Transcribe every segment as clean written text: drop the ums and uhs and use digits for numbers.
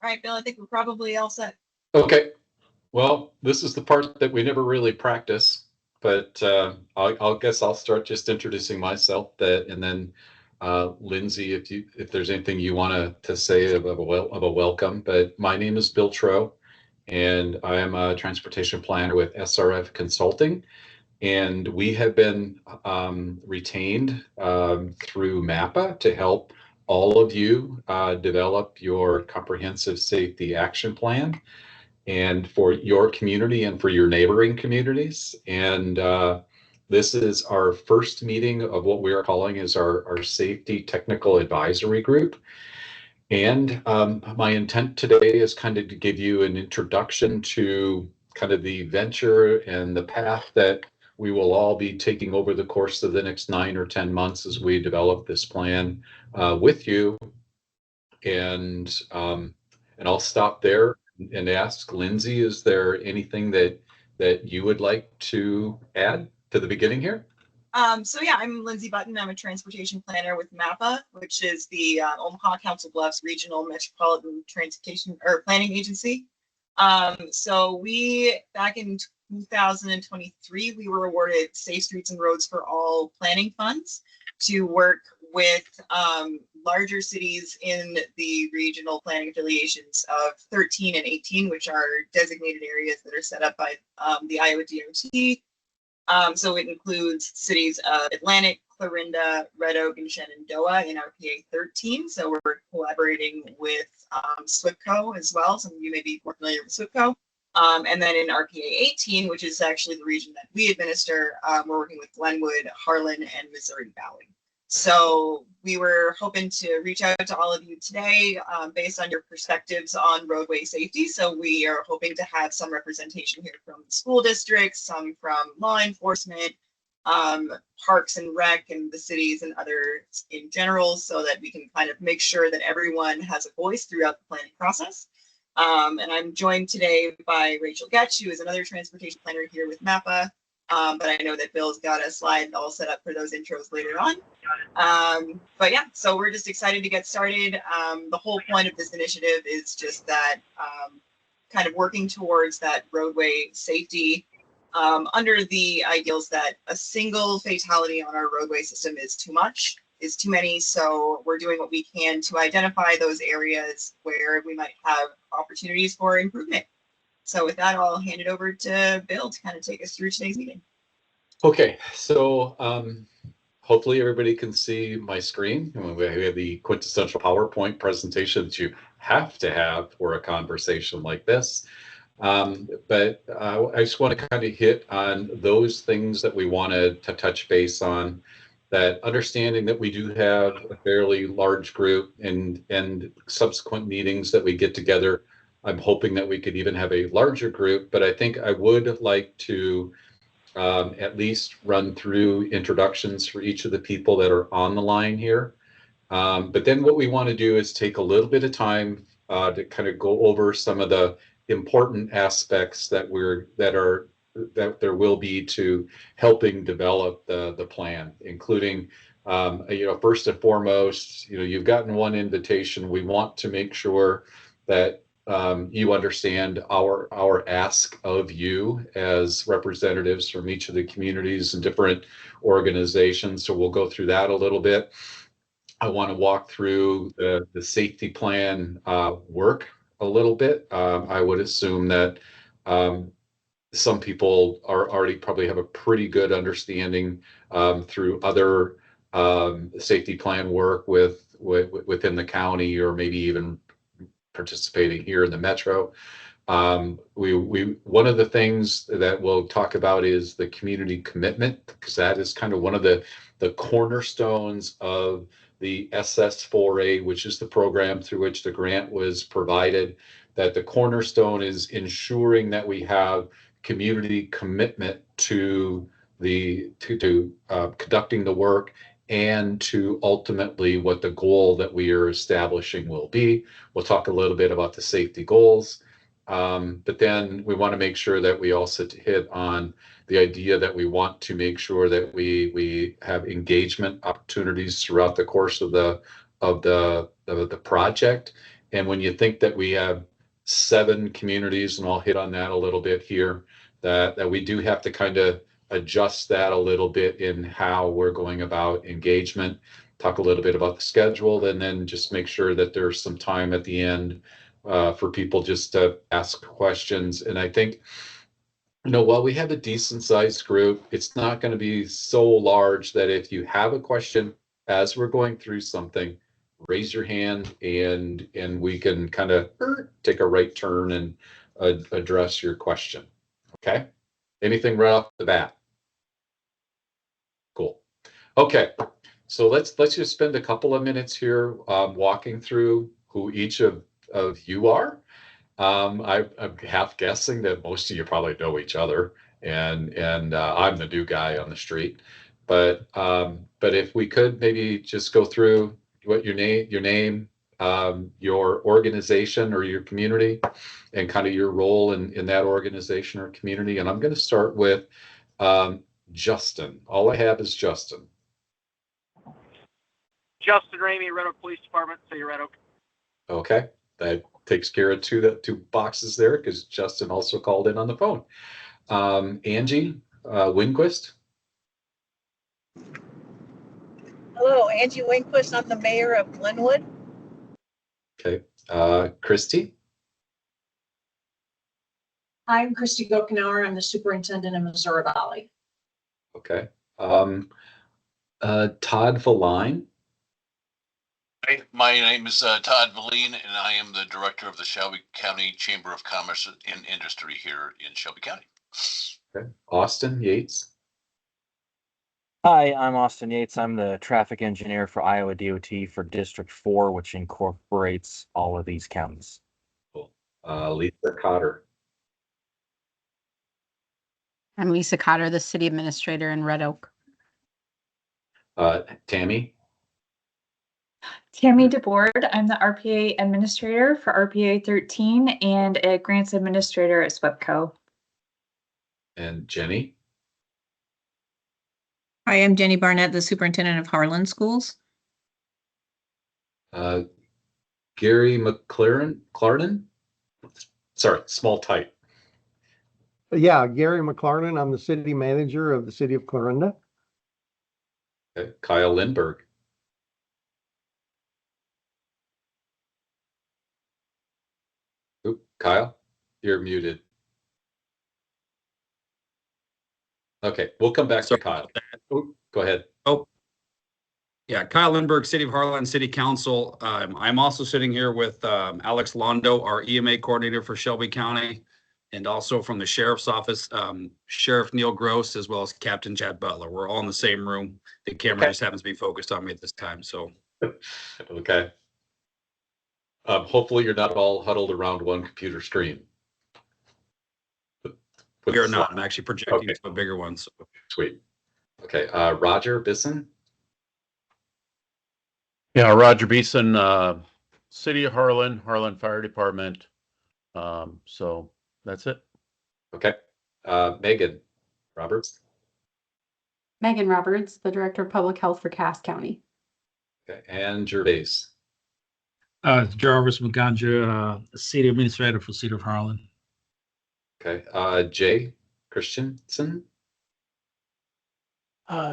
right, Bill, I think we're probably all set. Okay. Well, this is the part that we never really practice, but I'll guess I'll start just introducing myself. And then Lindsay, if there's anything you want to say of a welcome. But my name is Bill Tro, and I am a transportation planner with SRF Consulting, and we have been retained through MAPPA to help all of you develop your comprehensive safety action plan and for your community and for your neighboring communities. And this is our first meeting of what we are calling is our Safety Technical Advisory Group. And my intent today is kind of to give you an introduction to kind of the venture and the path that we will all be taking over the course of the next 9 or 10 months as we develop this plan with you. And I'll stop there and ask Lindsay, is there anything that you would like to add to the beginning here? So yeah, I'm Lindsay Button. I'm a transportation planner with MAPPA, which is the Omaha Council Bluffs Regional Metropolitan Transportation or Planning Agency. So we, back in 2023, we were awarded Safe Streets and Roads for All planning funds to work with larger cities in the regional planning affiliations of 13 and 18, which are designated areas that are set up by the Iowa DOT. So it includes cities of Atlantic, Clarinda, Red Oak, and Shenandoah in RPA 13. So we're collaborating with SWIPCO as well. Some of you may be more familiar with SWIPCO. And then in RPA 18, which is actually the region that we administer, we're working with Glenwood, Harlan, and Missouri Valley. So we were hoping to reach out to all of you today based on your perspectives on roadway safety. So we are hoping to have some representation here from the school districts, some from law enforcement, parks and rec, and the cities and others in general, so that we can kind of make sure that everyone has a voice throughout the planning process. And I'm joined today by Rachel Getch, who is another transportation planner here with MAPPA. But I know that Bill's got a slide all set up for those intros later on. But yeah, so we're just excited to get started. The whole point of this initiative is just that kind of working towards that roadway safety under the ideals that a single fatality on our roadway system is too much, is too many. So we're doing what we can to identify those areas where we might have opportunities for improvement. So with that, I'll hand it over to Bill to kind of take us through today's meeting. Okay, so hopefully everybody can see my screen. We have the quintessential PowerPoint presentation that you have to have for a conversation like this. But I just want to kind of hit on those things that we wanted to touch base on, that understanding that we do have a fairly large group and subsequent meetings that we get together. I'm hoping that we could even have a larger group, but I think I would like to at least run through introductions for each of the people that are on the line here. But then what we want to do is take a little bit of time to kind of go over some of the important aspects that there will be to helping develop the plan, including first and foremost, you've gotten one invitation. We want to make sure that you understand our ask of you as representatives from each of the communities and different organizations. So we'll go through that a little bit. I want to walk through the safety plan work a little bit. I would assume that some people are already probably have a pretty good understanding through other safety plan work within the county, or maybe even participating here in the metro. One of the things that we'll talk about is the community commitment, because that is kind of one of the cornerstones of the SS4A, which is the program through which the grant was provided. That the cornerstone is ensuring that we have community commitment to conducting the work, and to ultimately what the goal that we are establishing will be. We'll talk a little bit about the safety goals, but then we want to make sure that we also hit on the idea that we want to make sure that we have engagement opportunities throughout the course of the project, And when you think that we have 7 communities, and I'll hit on that a little bit here, that we do have to kind of adjust that a little bit in how we're going about engagement, talk a little bit about the schedule, and then just make sure that there's some time at the end for people just to ask questions. And I think, while we have a decent sized group, it's not going to be so large that if you have a question as we're going through something, raise your hand and we can kind of take a right turn and address your question. Okay. Anything right off the bat? Cool. Okay. So let's just spend a couple of minutes here walking through who each of you are. I'm half guessing that most of you probably know each other, and I'm the new guy on the street. But if we could maybe just go through what your name, your organization or your community, and kind of your role in that organization or community. And I'm going to start with Justin. All I have is Justin. Justin Ramey, Red Oak Police Department, City of Red Oak. Okay, that takes care of two boxes there because Justin also called in on the phone. Angie Winquist. Hello, Angie Winquist. I'm the mayor of Glenwood. Okay, Christy. I'm Christy Gokenauer. I'm the superintendent in Missouri Valley. Okay, Todd Valine. Hi, my name is Todd Valine, and I am the director of the Shelby County Chamber of Commerce and Industry here in Shelby County. Okay, Austin Yates. Hi, I'm Austin Yates. I'm the traffic engineer for Iowa DOT for District 4, which incorporates all of these counties. Cool. Lisa Cotter. I'm Lisa Cotter, the city administrator in Red Oak. Tammy. Tammy DeBoard. I'm the RPA administrator for RPA 13 and a grants administrator at SWEPCO. And Jenny. Hi, I'm Jenny Barnett, the superintendent of Harlan Schools. Gary McLaren. Sorry, small type. Yeah, Gary McLaren. I'm the city manager of the city of Clarinda. Okay. Kyle Lindberg. Oop, Kyle, you're muted. Okay, we'll come back to Kyle. Oop, go ahead. Oh, yeah, Kyle Lindberg, City of Harlan, City Council. I'm also sitting here with Alex Londo, our EMA coordinator for Shelby County, and also from the Sheriff's Office, Sheriff Neil Gross, as well as Captain Chad Butler. We're all in the same room. The camera just happens to be focused on me at this time, so. Okay. Hopefully you're not all huddled around one computer screen. We are not. I'm actually projecting to a bigger one. So. Sweet. Okay. Roger Bisson. Yeah, Roger Beeson, City of Harlan, Harlan Fire Department. So that's it. Okay. Megan Roberts. Megan Roberts, the director of public health for Cass County. Okay. And Gervais. Jarvis McGanja, city administrator for City of Harlan. Okay. Jay Christensen.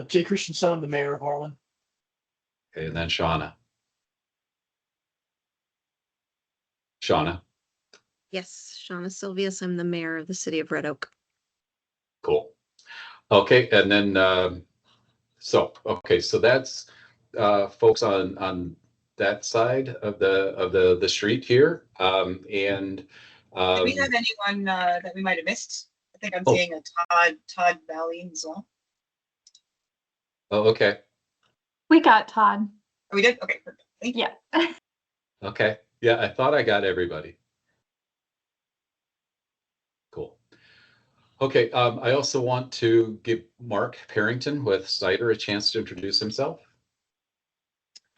Jay Christensen, I'm the mayor of Harlan. Okay, and then Shauna. Shauna. Yes, Shauna Silvius. I'm the mayor of the city of Red Oak. Cool. Okay, and then so that's folks on that side of the street here. Do we have anyone that we might have missed? I think I'm seeing a Todd Valley as well. Oh, okay. We got Todd. Oh, we did? Okay, perfect. Thank you. Yeah. Okay. Yeah, I thought I got everybody. Cool. Okay, I also want to give Mark Parrington with Snyder a chance to introduce himself.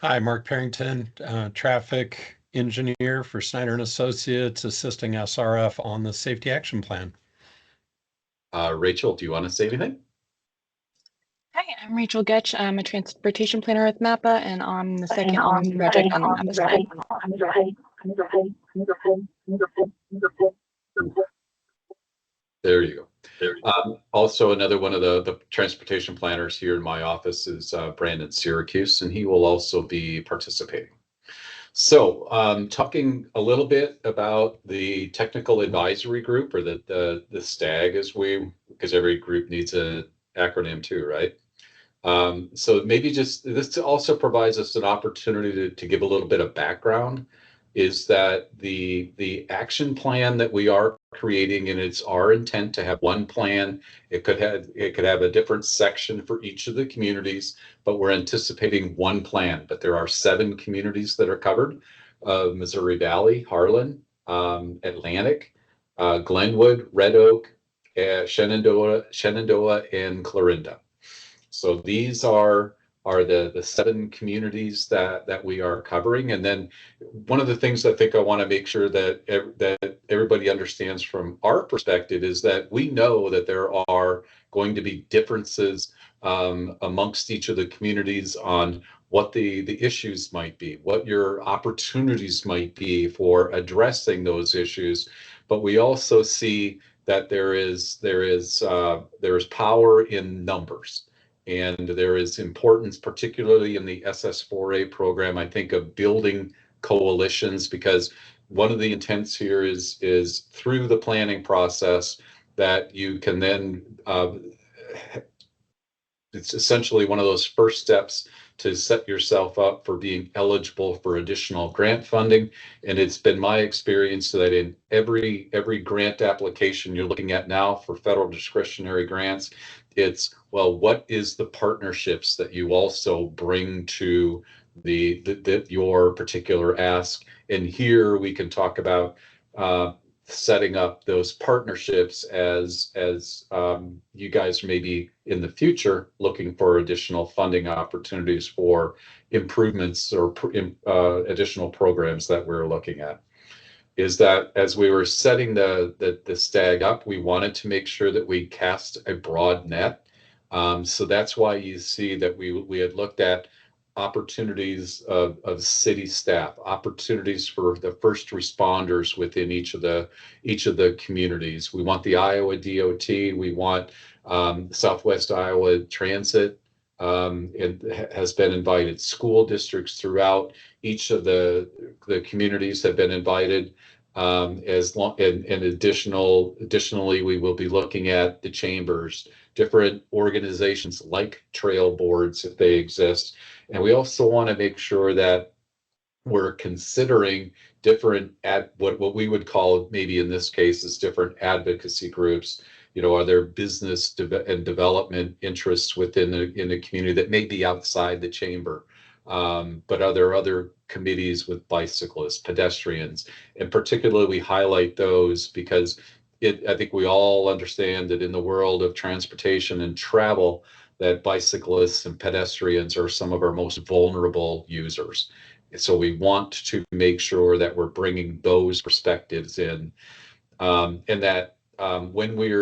Hi, Mark Parrington, traffic engineer for Snyder and Associates, assisting SRF on the safety action plan. Rachel, do you want to say anything? Hi, I'm Rachel Getch. I'm a transportation planner with MAPA, and I'm the second on the project on the MAPA side. There you go. Also, another one of the transportation planners here in my office is Brandon Syracuse, and he will also be participating. So, talking a little bit about the technical advisory group, or the STAG, because every group needs an acronym too, right? So maybe just this also provides us an opportunity to give a little bit of background. Is that the action plan that we are creating, and it's our intent to have one plan. It could have a different section for each of the communities, but we're anticipating one plan. But there are 7 communities that are covered: Missouri Valley, Harlan, Atlantic, Glenwood, Red Oak, Shenandoah, and Clarinda. So these are the 7 communities that we are covering. And then one of the things I think I want to make sure that everybody understands from our perspective is that we know that there are going to be differences amongst each of the communities on what the issues might be, what your opportunities might be for addressing those issues. But we also see that there is power in numbers. And there is importance, particularly in the SS4A program, I think, of building coalitions, because one of the intents here is through the planning process that you can then, it's essentially one of those first steps to set yourself up for being eligible for additional grant funding. And it's been my experience that in every grant application you're looking at now for federal discretionary grants, it's, well, what is the partnerships that you also bring to your particular ask? And here we can talk about setting up those partnerships as you guys may be in the future looking for additional funding opportunities for improvements or additional programs that we're looking at. Is that as we were setting the STAG up, we wanted to make sure that we cast a broad net. So that's why you see that we had looked at opportunities of city staff, opportunities for the first responders within each of the communities. We want the Iowa DOT, we want Southwest Iowa Transit, it has been invited. School districts throughout each of the communities have been invited. Additionally, we will be looking at the chambers, different organizations like trail boards if they exist. And we also want to make sure that we're considering different what we would call, maybe in this case, is different advocacy groups. You know, are there business and development interests within the community that may be outside the chamber? But are there other committees with bicyclists, pedestrians? And particularly we highlight those because I think we all understand that in the world of transportation and travel, that bicyclists and pedestrians are some of our most vulnerable users. So we want to make sure that we're bringing those perspectives in, and that when we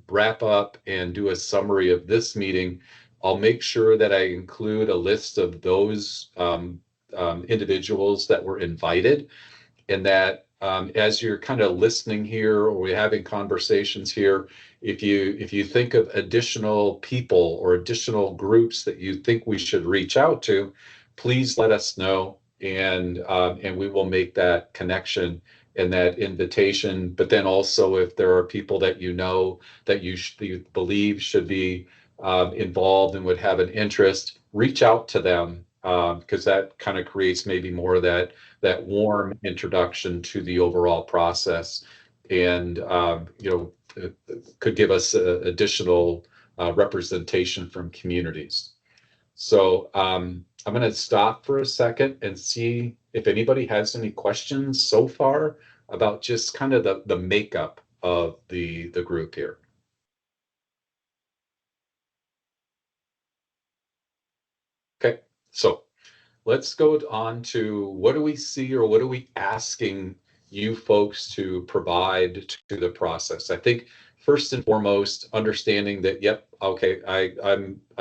wrap up and do a summary of this meeting, I'll make sure that I include a list of those individuals that were invited, and that as you're kind of listening here or we're having conversations here, if you think of additional people or additional groups that you think we should reach out to, please let us know, and we will make that connection and that invitation. But then also, if there are people that you know that you believe should be involved and would have an interest, reach out to them, because that kind of creates maybe more of that warm introduction to the overall process, and could give us additional representation from communities. So I'm going to stop for a second and see if anybody has any questions so far about just kind of the makeup of the group here. Okay, so let's go on to what do we see, or what are we asking you folks to provide to the process? I think first and foremost, understanding that, yep, okay, I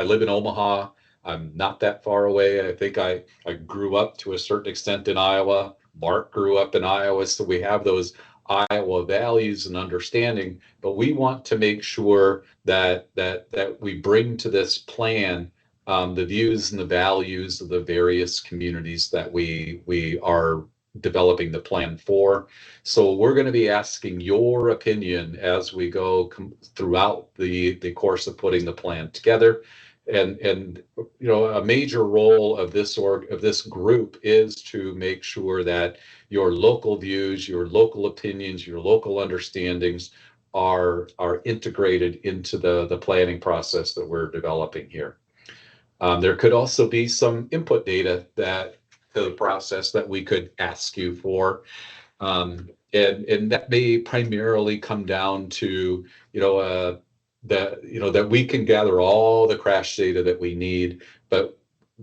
live in Omaha, I'm not that far away. I think I grew up to a certain extent in Iowa. Mark grew up in Iowa, so we have those Iowa values and understanding, but we want to make sure that we bring to this plan the views and the values of the various communities that we are developing the plan for. So we're going to be asking your opinion as we go throughout the course of putting the plan together. And you know, a major role of this group is to make sure that your local views, your local opinions, your local understandings are integrated into the planning process that we're developing here. There could also be some input data that the process that we could ask you for. And that may primarily come down to, that we can gather all the crash data that we need, but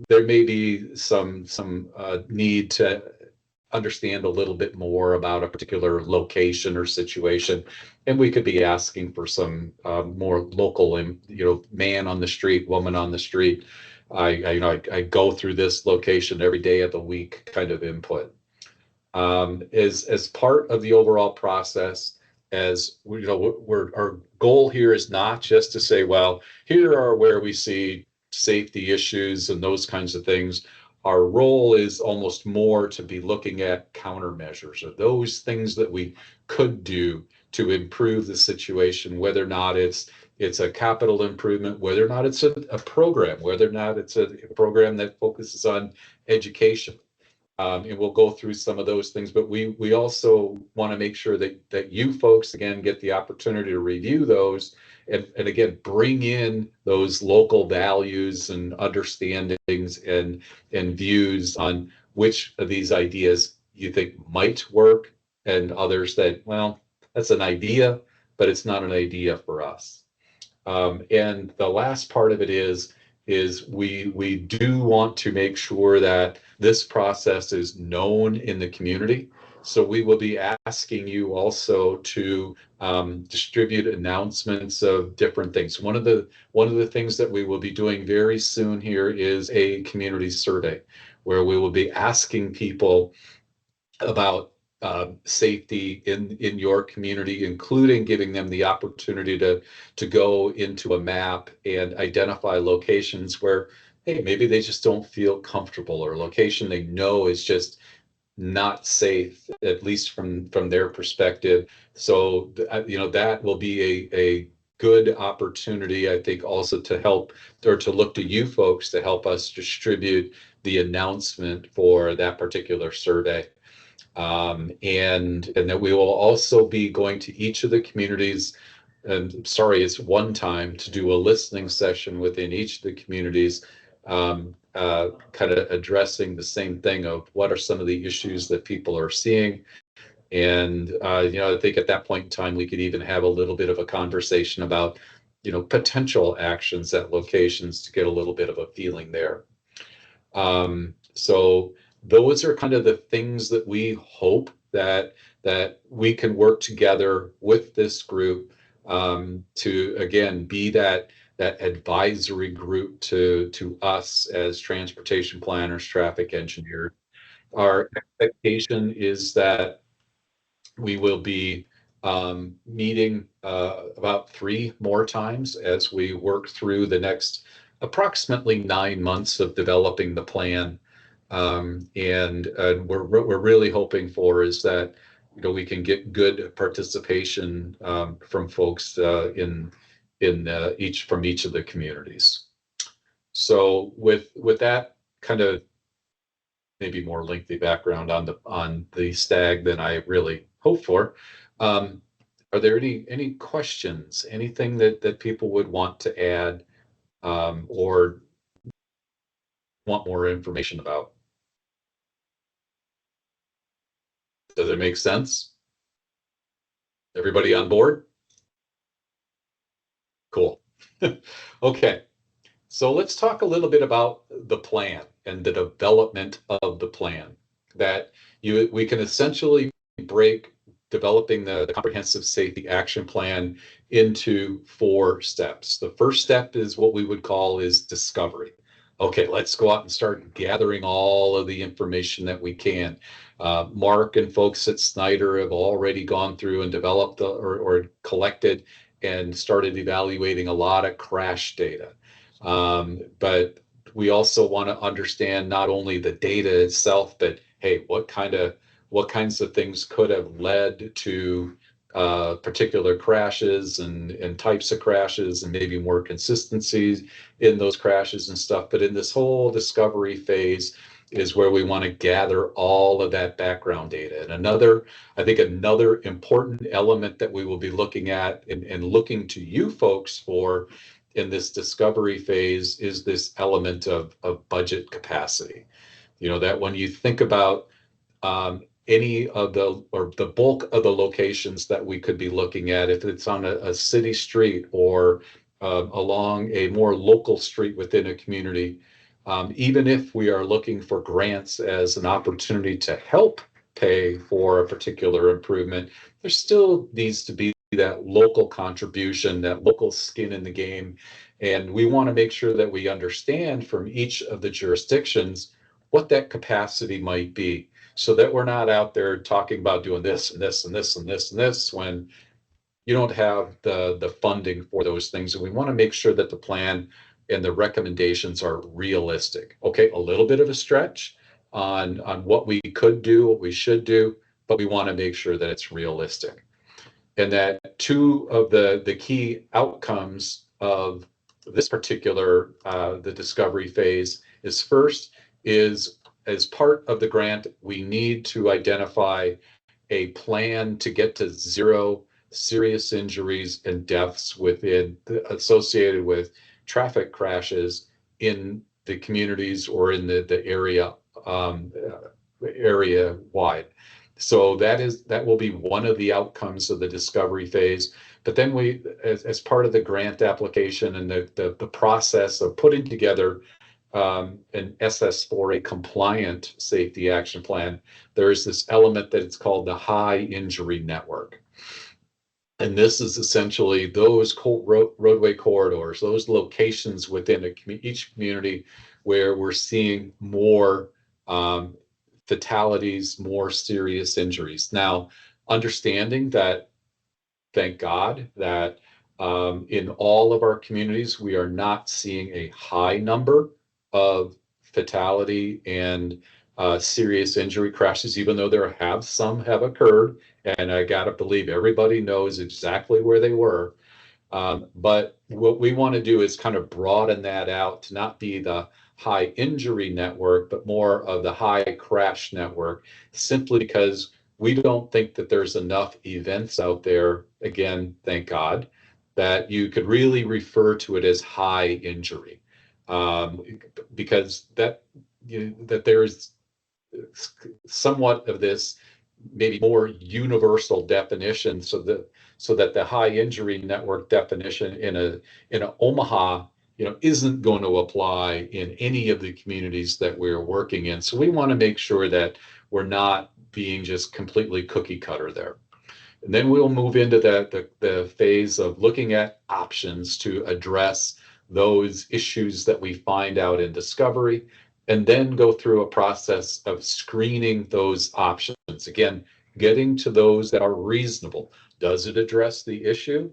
there may be some need to understand a little bit more about a particular location or situation, and we could be asking for some more local, man on the street, woman on the street. I go through this location every day of the week kind of input. As part of the overall process, our goal here is not just to say, well, here are where we see safety issues and those kinds of things. Our role is almost more to be looking at countermeasures, or those things that we could do to improve the situation, whether or not it's a capital improvement, whether or not it's a program, whether or not it's a program that focuses on education. And we'll go through some of those things, but we also want to make sure that you folks, again, get the opportunity to review those and again, bring in those local values and understandings and views on which of these ideas you think might work, and others that, well, that's an idea, but it's not an idea for us. And the last part of it is we do want to make sure that this process is known in the community. So we will be asking you also to distribute announcements of different things. One of the things that we will be doing very soon here is a community survey, where we will be asking people about safety in your community, including giving them the opportunity to go into a map and identify locations where, hey, maybe they just don't feel comfortable, or a location they know is just not safe, at least from their perspective. So that will be a good opportunity, I think, also to help, or to look to you folks to help us distribute the announcement for that particular survey. And that we will also be going to each of the communities, and sorry, it's one time, to do a listening session within each of the communities, kind of addressing the same thing of what are some of the issues that people are seeing. And, I think at that point in time, we could even have a little bit of a conversation about, potential actions at locations to get a little bit of a feeling there. So those are kind of the things that we hope that we can work together with this group to, again, be that advisory group to us as transportation planners, traffic engineers. Our expectation is that we will be meeting about 3 more times as we work through the next approximately 9 months of developing the plan. And what we're really hoping for is that we can get good participation from folks in each of the communities. So with that kind of maybe more lengthy background on the STAG than I really hoped for, are there any questions, anything that people would want to add or want more information about? Does it make sense? Everybody on board? Cool. Okay, so let's talk a little bit about the plan and the development of the plan. That we can essentially break developing the comprehensive safety action plan into 4 steps. The first step is what we would call is discovery. Okay, let's go out and start gathering all of the information that we can. Mark and folks at Snyder have already gone through and developed or collected and started evaluating a lot of crash data. But we also want to understand not only the data itself, but hey, what kinds of things could have led to particular crashes and types of crashes and maybe more consistencies in those crashes and stuff. But in this whole discovery phase is where we want to gather all of that background data. And I think another important element that we will be looking at and looking to you folks for in this discovery phase is this element of budget capacity. You know, that when you think about any of the bulk of the locations that we could be looking at, if it's on a city street or along a more local street within a community, even if we are looking for grants as an opportunity to help pay for a particular improvement, there still needs to be that local contribution, that local skin in the game. And we want to make sure that we understand from each of the jurisdictions what that capacity might be, so that we're not out there talking about doing this and this and this and this and this when you don't have the funding for those things. And we want to make sure that the plan and the recommendations are realistic. Okay, a little bit of a stretch on what we could do, what we should do, but we want to make sure that it's realistic. And that two of the key outcomes of this particular the discovery phase is first is, as part of the grant, we need to identify a plan to get to zero serious injuries and deaths associated with traffic crashes in the communities or in the area wide. So that will be one of the outcomes of the discovery phase. But then we, as part of the grant application and the process of putting together an SS4A compliant safety action plan, there is this element that it's called the high injury network. And this is essentially those roadway corridors, those locations within each community where we're seeing more fatalities, more serious injuries. Now, understanding that, thank God, that in all of our communities, we are not seeing a high number of fatality and serious injury crashes, even though some have occurred. And I got to believe everybody knows exactly where they were. But what we want to do is kind of broaden that out to not be the high injury network, but more of the high crash network, simply because we don't think that there's enough events out there, again, thank God, that you could really refer to it as high injury. Because that there's somewhat of this maybe more universal definition, so that the high injury network definition in a Omaha, isn't going to apply in any of the communities that we're working in. So we want to make sure that we're not being just completely cookie cutter there. And then we'll move into the phase of looking at options to address those issues that we find out in discovery, and then go through a process of screening those options. Again, getting to those that are reasonable. Does it address the issue?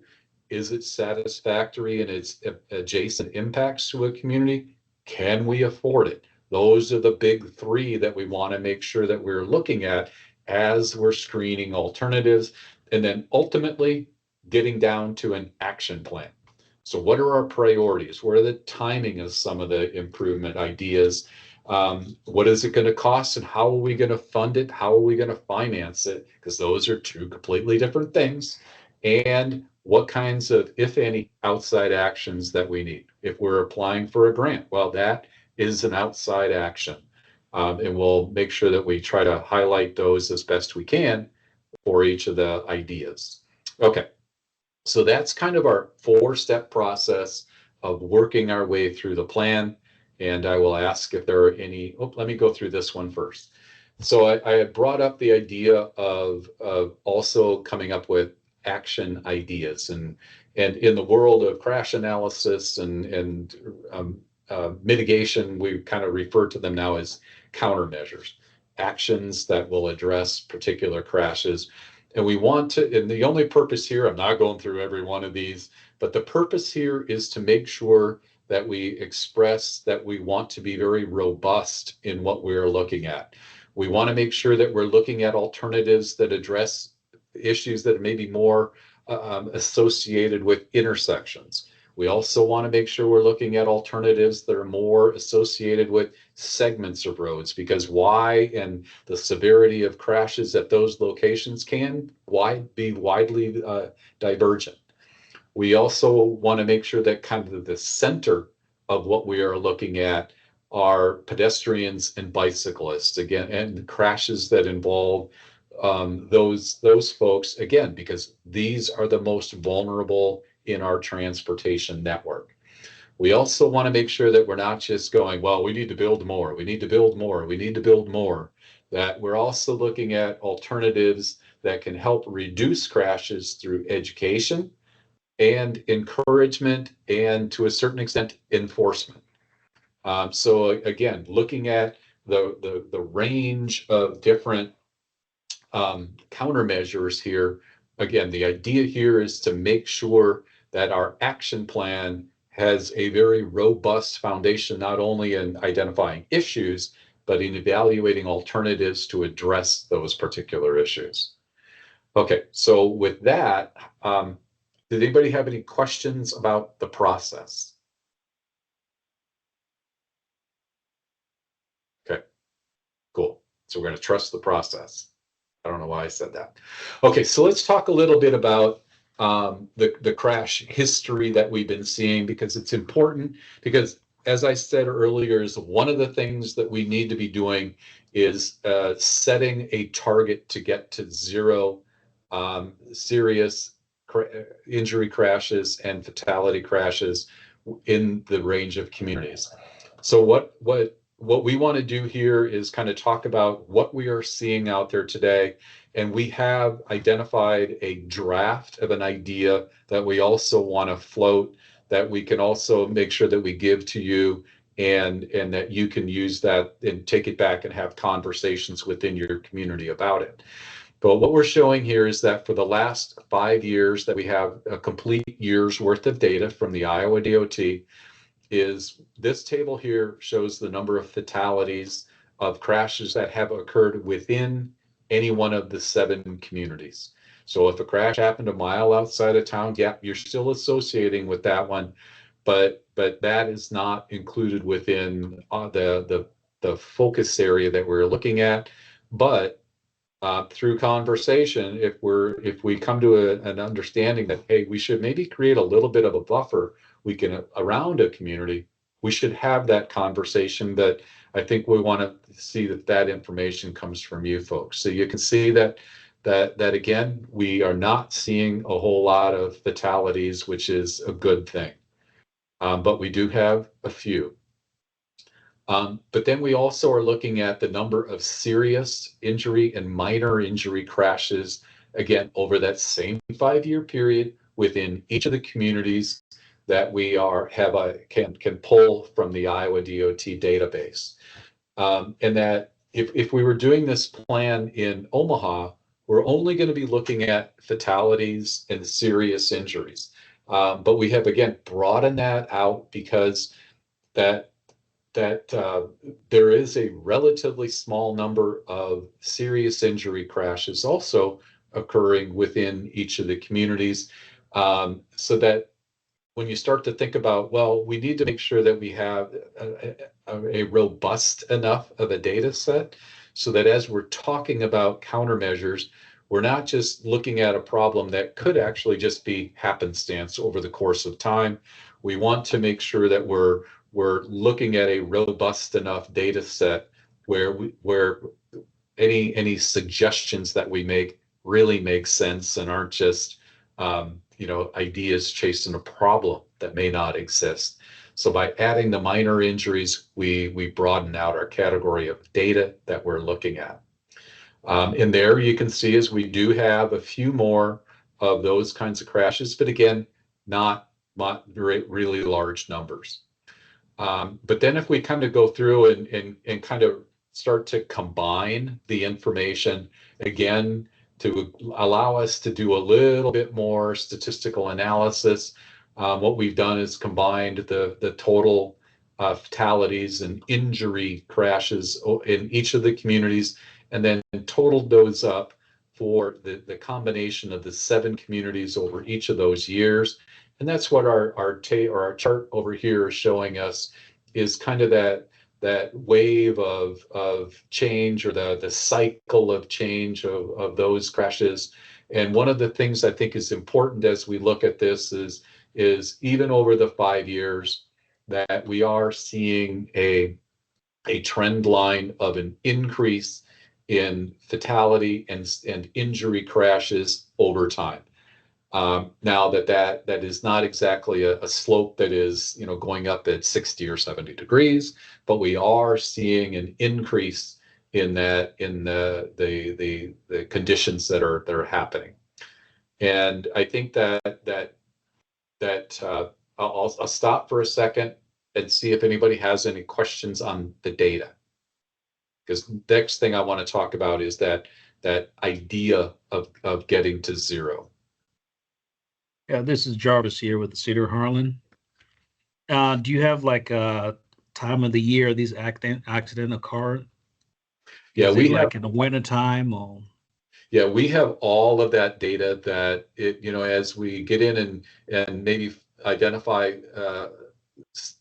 Is it satisfactory in its adjacent impacts to a community? Can we afford it? Those are the big three that we want to make sure that we're looking at as we're screening alternatives. And then ultimately getting down to an action plan. So what are our priorities? What are the timing of some of the improvement ideas? What is it going to cost, and how are we going to fund it? How are we going to finance it? Because those are two completely different things. And what kinds of, if any, outside actions that we need. If we're applying for a grant, well, that is an outside action. And we'll make sure that we try to highlight those as best we can for each of the ideas. Okay, so that's kind of our 4-step process of working our way through the plan. And I will ask if there are any, let me go through this one first. So I had brought up the idea of also coming up with action ideas. And in the world of crash analysis and mitigation, we kind of refer to them now as countermeasures, actions that will address particular crashes. And we want to, and the only purpose here, I'm not going through every one of these, but the purpose here is to make sure that we express that we want to be very robust in what we're looking at. We want to make sure that we're looking at alternatives that address issues that may be more associated with intersections. We also want to make sure we're looking at alternatives that are more associated with segments of roads, because why and the severity of crashes at those locations can be widely divergent. We also want to make sure that kind of the center of what we are looking at are pedestrians and bicyclists, again, and crashes that involve those folks, again, because these are the most vulnerable in our transportation network. We also want to make sure that we're not just going, well, we need to build more, we need to build more, we need to build more, that we're also looking at alternatives that can help reduce crashes through education and encouragement and, to a certain extent, enforcement. So again, looking at the range of different countermeasures here. Again, the idea here is to make sure that our action plan has a very robust foundation, not only in identifying issues, but in evaluating alternatives to address those particular issues. Okay, so with that, did anybody have any questions about the process? Okay, cool. So we're going to trust the process. I don't know why I said that. Okay, so let's talk a little bit about the crash history that we've been seeing, because it's important, because as I said earlier, is one of the things that we need to be doing is setting a target to get to zero serious injury crashes and fatality crashes in the range of communities. So what we want to do here is kind of talk about what we are seeing out there today. And we have identified a draft of an idea that we also want to float, that we can also make sure that we give to you, and that you can use that and take it back and have conversations within your community about it. But what we're showing here is that for the last 5 years that we have a complete year's worth of data from the Iowa DOT, is this table here shows the number of fatalities of crashes that have occurred within any one of the 7 communities. So if a crash happened a mile outside of town, yeah, you're still associating with that one, but that is not included within the focus area that we're looking at. But through conversation, if we come to an understanding that, hey, we should maybe create a little bit of a buffer around a community, we should have that conversation. But I think we want to see that information comes from you folks. So you can see that again, we are not seeing a whole lot of fatalities, which is a good thing. But we do have a few. But then we also are looking at the number of serious injury and minor injury crashes, again, over that same 5-year period within each of the communities that we can pull from the Iowa DOT database. And that if we were doing this plan in Omaha, we're only going to be looking at fatalities and serious injuries. But we have, again, broadened that out because that there is a relatively small number of serious injury crashes also occurring within each of the communities. So that when you start to think about, well, we need to make sure that we have a robust enough of a data set so that as we're talking about countermeasures, we're not just looking at a problem that could actually just be happenstance over the course of time. We want to make sure that we're looking at a robust enough data set where any suggestions that we make really make sense and aren't just ideas chasing a problem that may not exist. So by adding the minor injuries, we broaden out our category of data that we're looking at. And there you can see as we do have a few more of those kinds of crashes, but again, not really large numbers. But then if we kind of go through and kind of start to combine the information again to allow us to do a little bit more statistical analysis, what we've done is combined the total fatalities and injury crashes in each of the communities, and then totaled those up for the combination of the 7 communities over each of those years. And that's what our chart over here is showing us, is kind of that wave of change, or the cycle of change of those crashes. And one of the things I think is important as we look at this is even over the 5 years that we are seeing a trend line of an increase in fatality and injury crashes over time. Now that is not exactly a slope that is, going up at 60 or 70 degrees, but we are seeing an increase in that, in the conditions that are happening. And I think that I'll stop for a second and see if anybody has any questions on the data. Because next thing I want to talk about is that idea of getting to zero. Yeah, this is Jarvis here with the City of Harlan. Do you have like a time of the year these accident occur? Yeah, Is we it have, like in the winter time or? yeah, we have all of that data that as we get in and maybe identify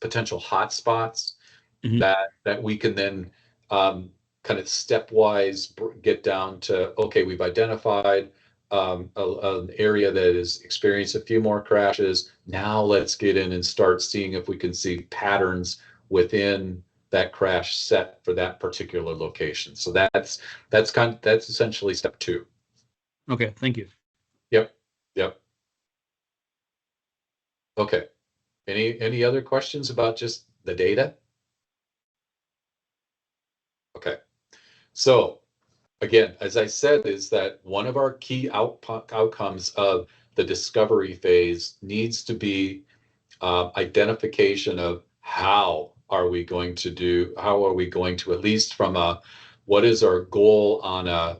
potential hotspots, that we can then kind of stepwise get down to, okay, we've identified an area that has experienced a few more crashes. Now let's get in and start seeing if we can see patterns within that crash set for that particular location. So that's essentially step 2. Okay, thank you. Yep. Okay. Any other questions about just the data? Okay. So again, as I said, is that one of our key outcomes of the discovery phase needs to be identification of how are we going to at least from what is our goal on a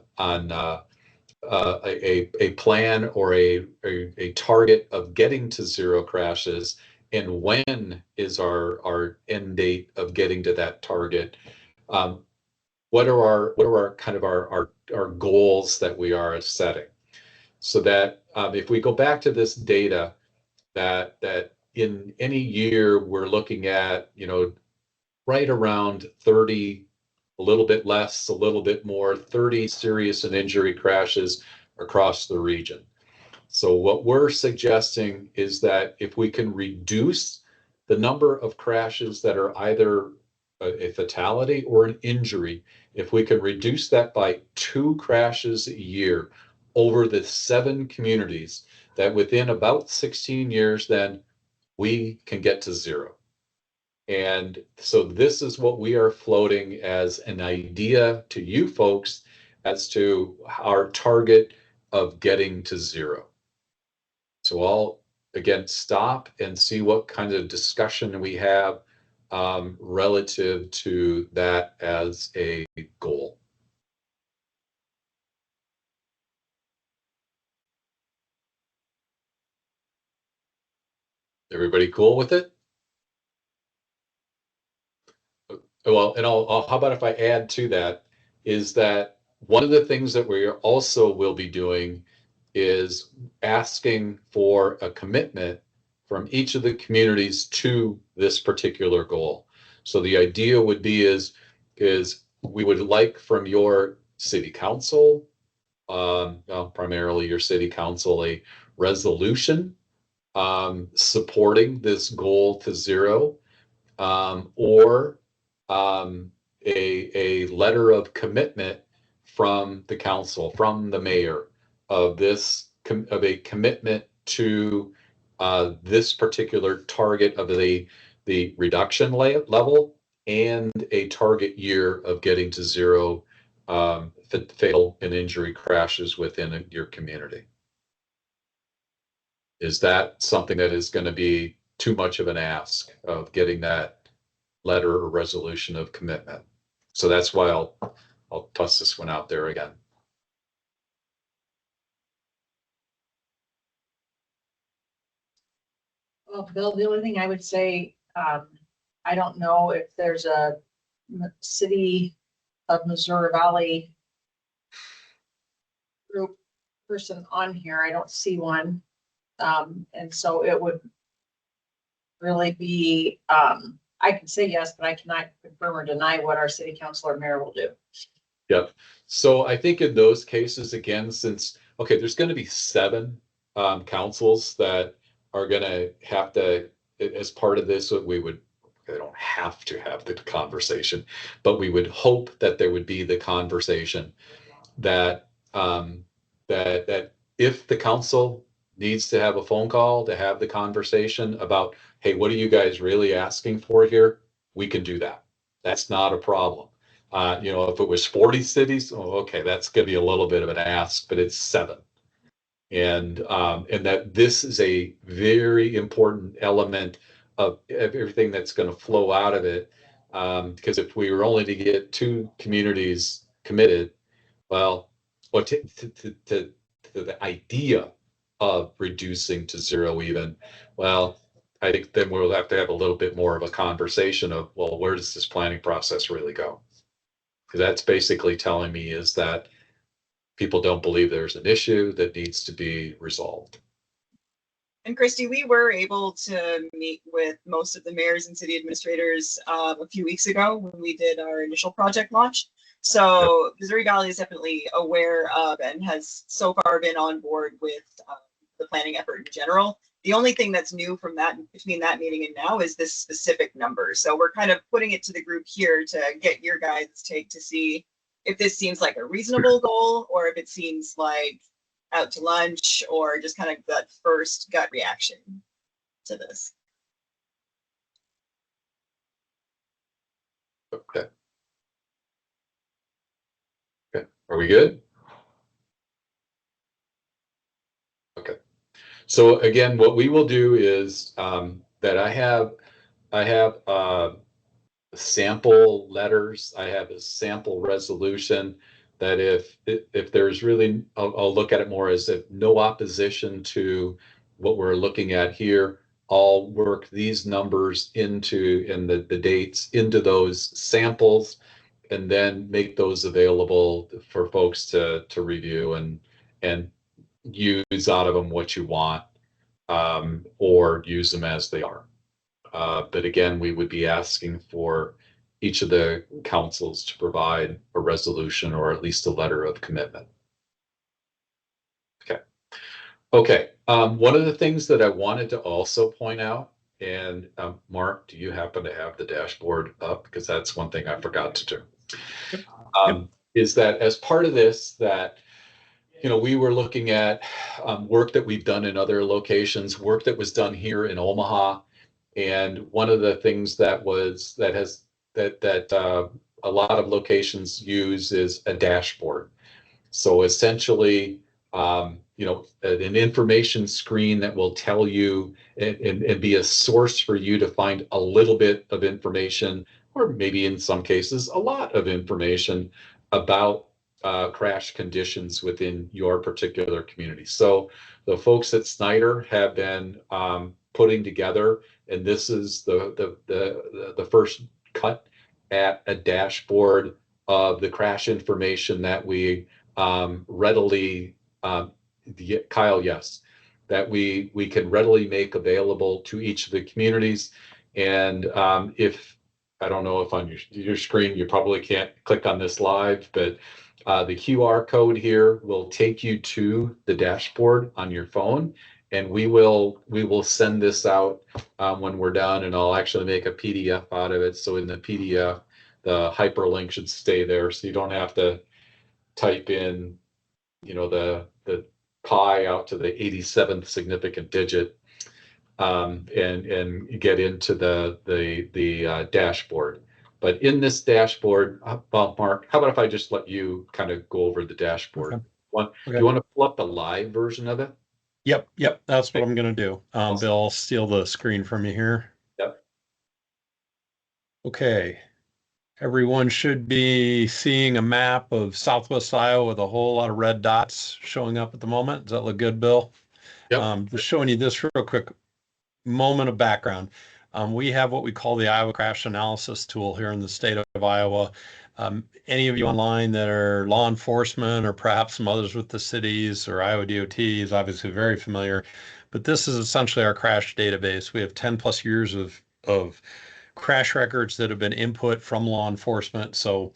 plan or a target of getting to zero crashes, and when is our end date of getting to that target. What are our kind of our goals that we are setting, so that if we go back to this data, that in any year we're looking at right around 30, a little bit less, a little bit more, 30 serious and injury crashes across the region. So what we're suggesting is that if we can reduce the number of crashes that are either a fatality or an injury, if we can reduce that by 2 crashes a year over the 7 communities, that within about 16 years, then we can get to zero. And so this is what we are floating as an idea to you folks as to our target of getting to zero. So I'll again stop and see what kind of discussion we have relative to that as a goal. Everybody cool with it? Well, and how about if I add to that, is that one of the things that we also will be doing is asking for a commitment from each of the communities to this particular goal. So the idea would be is we would like from your city council, primarily your city council, a resolution supporting this goal to zero, or a letter of commitment from the council, from the mayor, of a commitment to this particular target of the reduction level, and a target year of getting to zero fatal and injury crashes within your community. Is that something that is going to be too much of an ask of getting that letter or resolution of commitment. So that's why I'll toss this one out there again. Well, Bill, the only thing I would say, I don't know if there's a city of Missouri Valley group person on here. I don't see one. And so it would really be, I can say yes, but I cannot confirm or deny what our city council or mayor will do. Yep. So I think in those cases, again, since, okay, there's going to be 7 councils that are going to have to, as part of this, they don't have to have the conversation, but we would hope that there would be the conversation that, that if the council needs to have a phone call to have the conversation about, hey, what are you guys really asking for here? We can do that. That's not a problem. If it was 40 cities, okay, that's going to be a little bit of an ask, but it's 7. And that this is a very important element of everything that's going to flow out of it. Because if we were only to get 2 communities committed, well, to the idea of reducing to 0 even, well, I think then we'll have to have a little bit more of a conversation of, well, where does this planning process really go? Because that's basically telling me is that people don't believe there's an issue that needs to be resolved. And Christy, we were able to meet with most of the mayors and city administrators a few weeks ago when we did our initial project launch. So Missouri Valley is definitely aware of and has so far been on board with the planning effort in general. The only thing that's new from that, between that meeting and now, is this specific number. So we're kind of putting it to the group here to get your guys' take to see if this seems like a reasonable goal or if it seems like out to lunch or just kind of that first gut reaction to this. Okay. Okay. Are we good? Okay. So again, what we will do is that I have sample letters. I have a sample resolution that if there's really, I'll look at it more as if no opposition to what we're looking at here. I'll work these numbers into the dates into those samples and then make those available for folks to review and use out of them what you want, or use them as they are. But again, we would be asking for each of the councils to provide a resolution or at least a letter of commitment. Okay. Okay. One of the things that I wanted to also point out, and Mark, do you happen to have the dashboard up? Because that's one thing I forgot to do. Is that as part of this, that we were looking at work that we've done in other locations, work that was done here in Omaha. And one of the things that a lot of locations use is a dashboard. So essentially, an information screen that will tell you and be a source for you to find a little bit of information, or maybe in some cases, a lot of information about crash conditions within your particular community. So the folks at Snyder have been putting together, and this is the first cut at a dashboard of the crash information that we readily, Kyle, yes, that we can readily make available to each of the communities. And if, I don't know if on your screen, you probably can't click on this live, but the QR code here will take you to the dashboard on your phone. And we will send this out when we're done, and I'll actually make a PDF out of it. So in the PDF, the hyperlink should stay there, so you don't have to type in, the pi out to the 87th significant digit, and get into the dashboard. But in this dashboard, well, Mark, how about if I just let you kind of go over the dashboard? Okay. Do you want to pull up the live version of it? Yep. That's what I'm going to do. Bill, I'll steal the screen from you here. Yep. Okay. Everyone should be seeing a map of Southwest Iowa with a whole lot of red dots showing up at the moment. Does that look good, Bill? Yep. Just showing you this real quick moment of background. We have what we call the Iowa Crash Analysis Tool here in the state of Iowa. Any of you online that are law enforcement or perhaps some others with the cities or Iowa DOT is obviously very familiar, but this is essentially our crash database. We have 10 plus years of crash records that have been input from law enforcement. So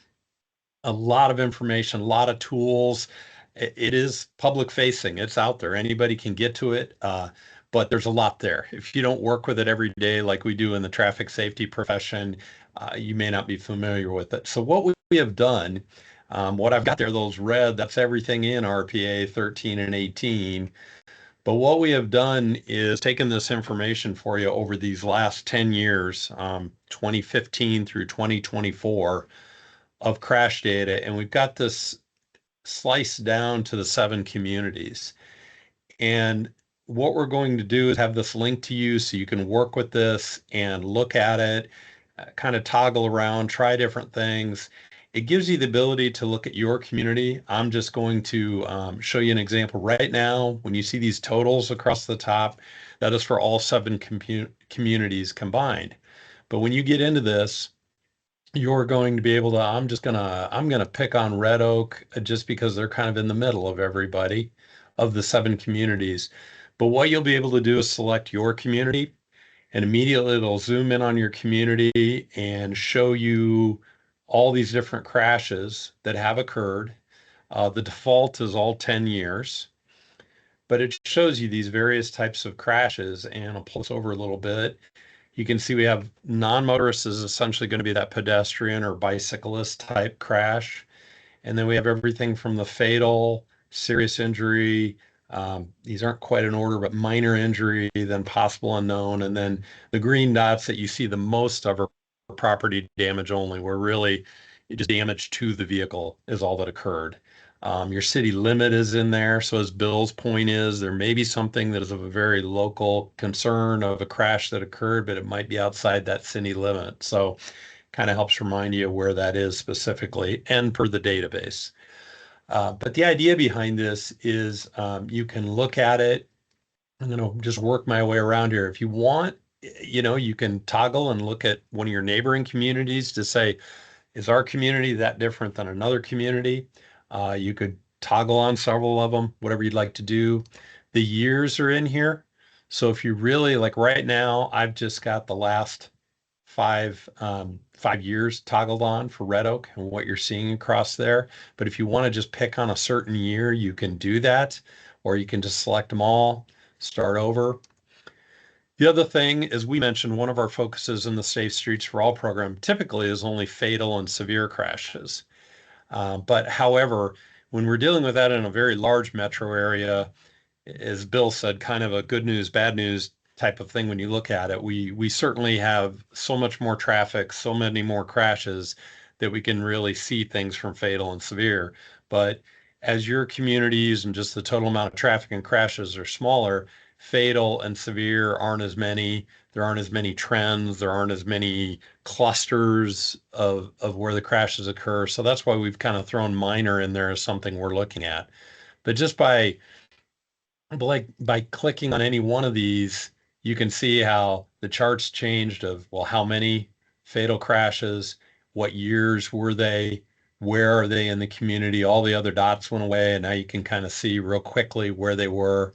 a lot of information, a lot of tools. It is public facing. It's out there. Anybody can get to it. But there's a lot there. If you don't work with it every day, like we do in the traffic safety profession, you may not be familiar with it. So what we have done, what I've got there, those red, that's everything in RPA 13 and 18. But what we have done is taken this information for you over these last 10 years, 2015 through 2024 of crash data, and we've got this sliced down to the 7 communities. And what we're going to do is have this link to you so you can work with this and look at it, kind of toggle around, try different things. It gives you the ability to look at your community. I'm just going to show you an example right now. When you see these totals across the top, that is for all 7 communities combined. But when you get into this, you're going to be able to, I'm going to pick on Red Oak just because they're kind of in the middle of everybody of the 7 communities. But what you'll be able to do is select your community, and immediately it'll zoom in on your community and show you all these different crashes that have occurred. The default is all 10 years, but it shows you these various types of crashes. And I'll pull this over a little bit. You can see we have non-motorist is essentially going to be that pedestrian or bicyclist type crash. And then we have everything from the fatal, serious injury. These aren't quite in order, but minor injury, then possible unknown. And then the green dots that you see the most of are property damage only, where really just damage to the vehicle is all that occurred. Your city limit is in there. So as Bill's point is, there may be something that is of a very local concern of a crash that occurred, but it might be outside that city limit. So kind of helps remind you where that is specifically and per the database. But the idea behind this is you can look at it. I'm going to just work my way around here. If you want, you can toggle and look at one of your neighboring communities to say, is our community that different than another community? You could toggle on several of them, whatever you'd like to do. The years are in here. So if you really like right now, I've just got the last 5 years toggled on for Red Oak and what you're seeing across there. But if you want to just pick on a certain year, you can do that, or you can just select them all, start over. The other thing, as we mentioned, one of our focuses in the Safe Streets for All program typically is only fatal and severe crashes. But however, when we're dealing with that in a very large metro area, as Bill said, kind of a good news, bad news type of thing when you look at it. We certainly have so much more traffic, so many more crashes that we can really see things from fatal and severe. But as your communities and just the total amount of traffic and crashes are smaller, fatal and severe aren't as many. There aren't as many trends. There aren't as many clusters of where the crashes occur. So that's why we've kind of thrown minor in there as something we're looking at. But just by clicking on any one of these, you can see how the charts changed of, well, how many fatal crashes, what years were they, where are they in the community, all the other dots went away, and now you can kind of see real quickly where they were.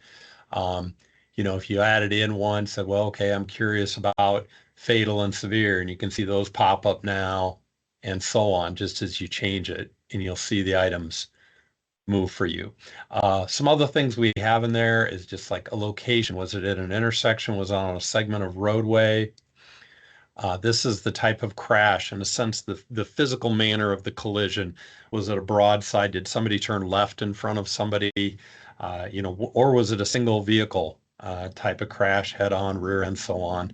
If you added in one, said, well, okay, I'm curious about fatal and severe, and you can see those pop up now and so on, just as you change it, and you'll see the items move for you. Some other things we have in there is just like a location. Was it at an intersection? Was it on a segment of roadway? This is the type of crash, in a sense, the physical manner of the collision. Was it a broadside? Did somebody turn left in front of somebody? Or was it a single vehicle type of crash, head on, rear end, so on?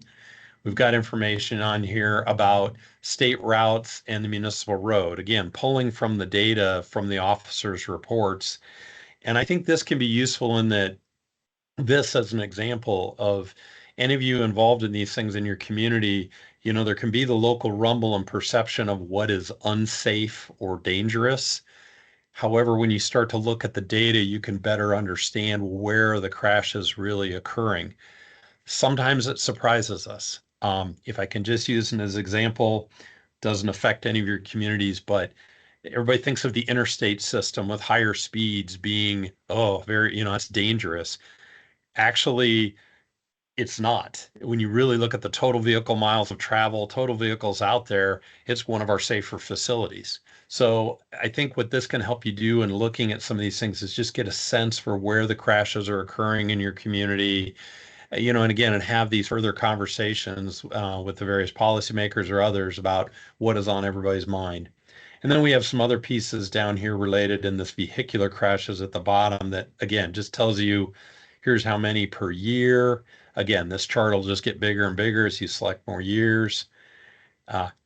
We've got information on here about state routes and the municipal road. Again, pulling from the data from the officers' reports. And I think this can be useful in that this, as an example of any of you involved in these things in your community, you know, there can be the local rumble and perception of what is unsafe or dangerous. However, when you start to look at the data, you can better understand where the crash is really occurring. Sometimes it surprises us. If I can just use it as an example, doesn't affect any of your communities, but everybody thinks of the interstate system with higher speeds being, oh, very, you know, it's dangerous. Actually, it's not. When you really look at the total vehicle miles of travel, total vehicles out there, it's one of our safer facilities. So I think what this can help you do in looking at some of these things is just get a sense for where the crashes are occurring in your community, you know, and again, and have these further conversations with the various policymakers or others about what is on everybody's mind. And then we have some other pieces down here related in this vehicular crashes at the bottom that, again, just tells you here's how many per year. Again, this chart will just get bigger and bigger as you select more years.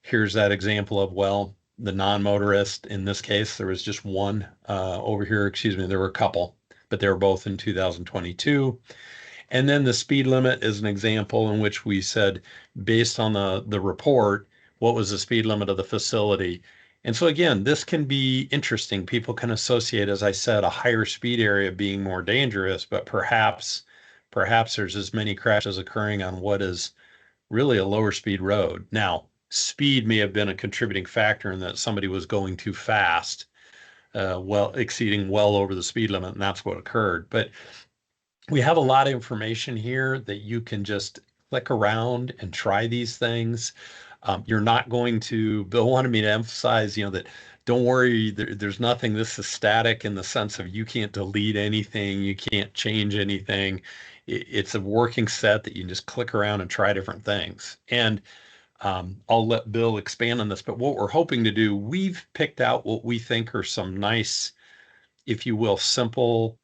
Here's that example of, well, the non-motorist. In this case, there was just one over here. Excuse me, there were a couple, but they were both in 2022. And then the speed limit is an example in which we said, based on the report, what was the speed limit of the facility? And so again, this can be interesting. People can associate, as I said, a higher speed area being more dangerous, but perhaps there's as many crashes occurring on what is really a lower speed road. Now, speed may have been a contributing factor in that somebody was going too fast, exceeding well over the speed limit, and that's what occurred. But we have a lot of information here that you can just click around and try these things. You're not going to, Bill wanted me to emphasize, you know, that don't worry, there's nothing, this is static in the sense of you can't delete anything, you can't change anything. It's a working set that you can just click around and try different things. And I'll let Bill expand on this, but what we're hoping to do, we've picked out what we think are some nice, if you will, simple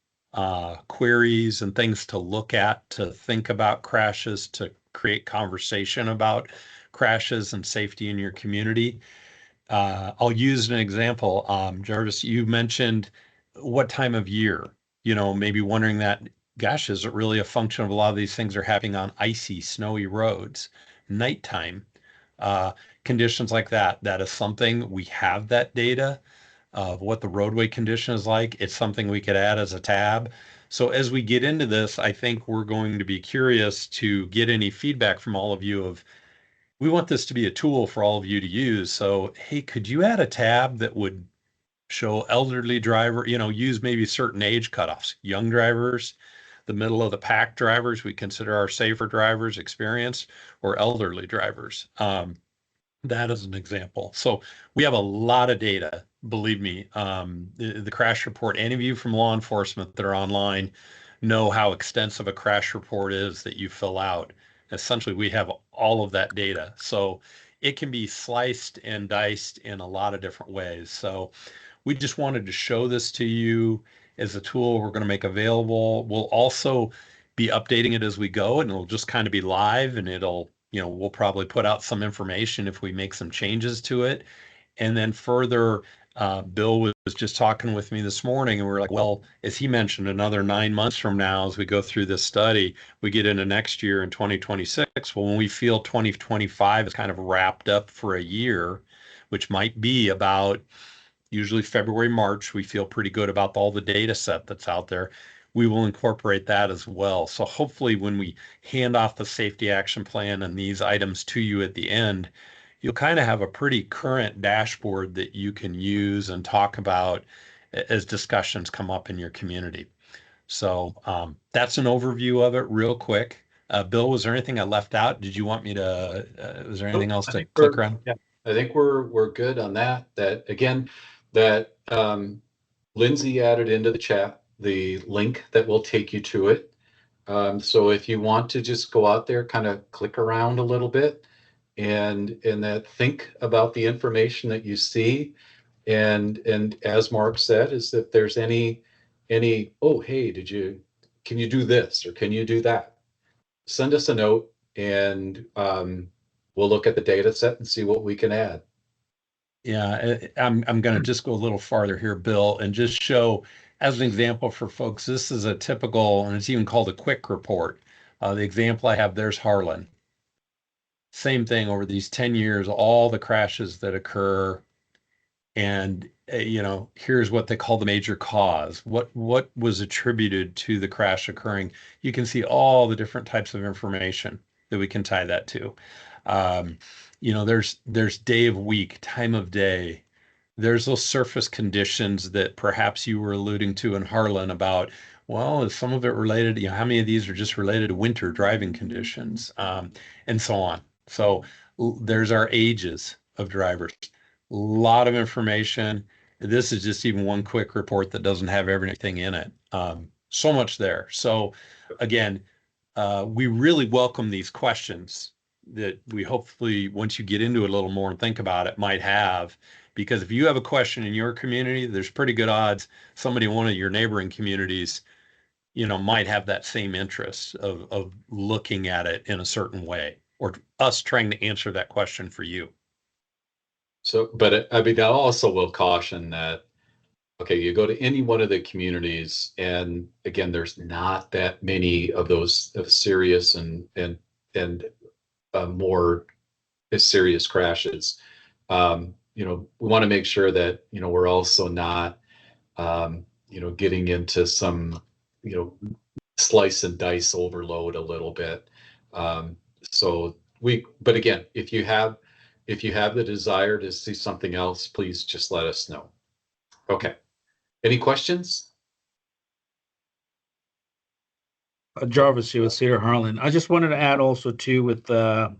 queries and things to look at, to think about crashes, to create conversation about crashes and safety in your community. I'll use an example. Jarvis, you mentioned what time of year, you know, maybe wondering that, gosh, is it really a function of a lot of these things are happening on icy, snowy roads, nighttime, conditions like that. That is something we have that data of what the roadway condition is like. It's something we could add as a tab. So as we get into this, I think we're going to be curious to get any feedback from all of you of, we want this to be a tool for all of you to use. So, hey, could you add a tab that would show elderly driver, you know, use maybe certain age cutoffs, young drivers, the middle of the pack drivers, we consider our safer drivers, experienced, or elderly drivers. That is an example. So we have a lot of data, believe me. The crash report, any of you from law enforcement that are online know how extensive a crash report is that you fill out. Essentially, we have all of that data. So it can be sliced and diced in a lot of different ways. So we just wanted to show this to you as a tool we're going to make available. We'll also be updating it as we go, and it'll just kind of be live, and it'll, you know, we'll probably put out some information if we make some changes to it. And then further, Bill was just talking with me this morning, and we were like, well, as he mentioned, another 9 months from now, as we go through this study, we get into next year in 2026. Well, when we feel 2025 is kind of wrapped up for a year, which might be about usually February, March, we feel pretty good about all the data set that's out there. We will incorporate that as well. So hopefully when we hand off the safety action plan and these items to you at the end, you'll kind of have a pretty current dashboard that you can use and talk about as discussions come up in your community. So that's an overview of it real quick. Bill, was there anything I left out? Did you want me to, was there anything else to click around? Yeah, I think we're good on that. That again, that Lindsay added into the chat the link that will take you to it. So if you want to just go out there, kind of click around a little bit and that think about the information that you see. And as Mark said, is that there's any, oh, hey, can you do this or can you do that? Send us a note and we'll look at the data set and see what we can add. Yeah, I'm going to just go a little farther here, Bill, and just show as an example for folks, this is a typical, and it's even called a quick report. The example I have, there's Harlan. Same thing over these 10 years, all the crashes that occur. And, here's what they call the major cause. What was attributed to the crash occurring? You can see all the different types of information that we can tie that to. There's day of week, time of day. There's those surface conditions that perhaps you were alluding to in Harlan about, well, is some of it related, how many of these are just related to winter driving conditions, and so on. So there's our ages of drivers. A lot of information. This is just even one quick report that doesn't have everything in it. So much there. So again, we really welcome these questions that we hopefully, once you get into it a little more and think about it, might have. Because if you have a question in your community, there's pretty good odds somebody in one of your neighboring communities, might have that same interest of looking at it in a certain way, or us trying to answer that question for you. So, but I mean, I also will caution that, okay, you go to any one of the communities, and again, there's not that many of those serious and more serious crashes. We want to make sure that, we're also not, getting into some, slice and dice overload a little bit. But again, if you have the desire to see something else, please just let us know. Okay. Any questions? Jarvis here with Cedar Harlan. I just wanted to add also too with the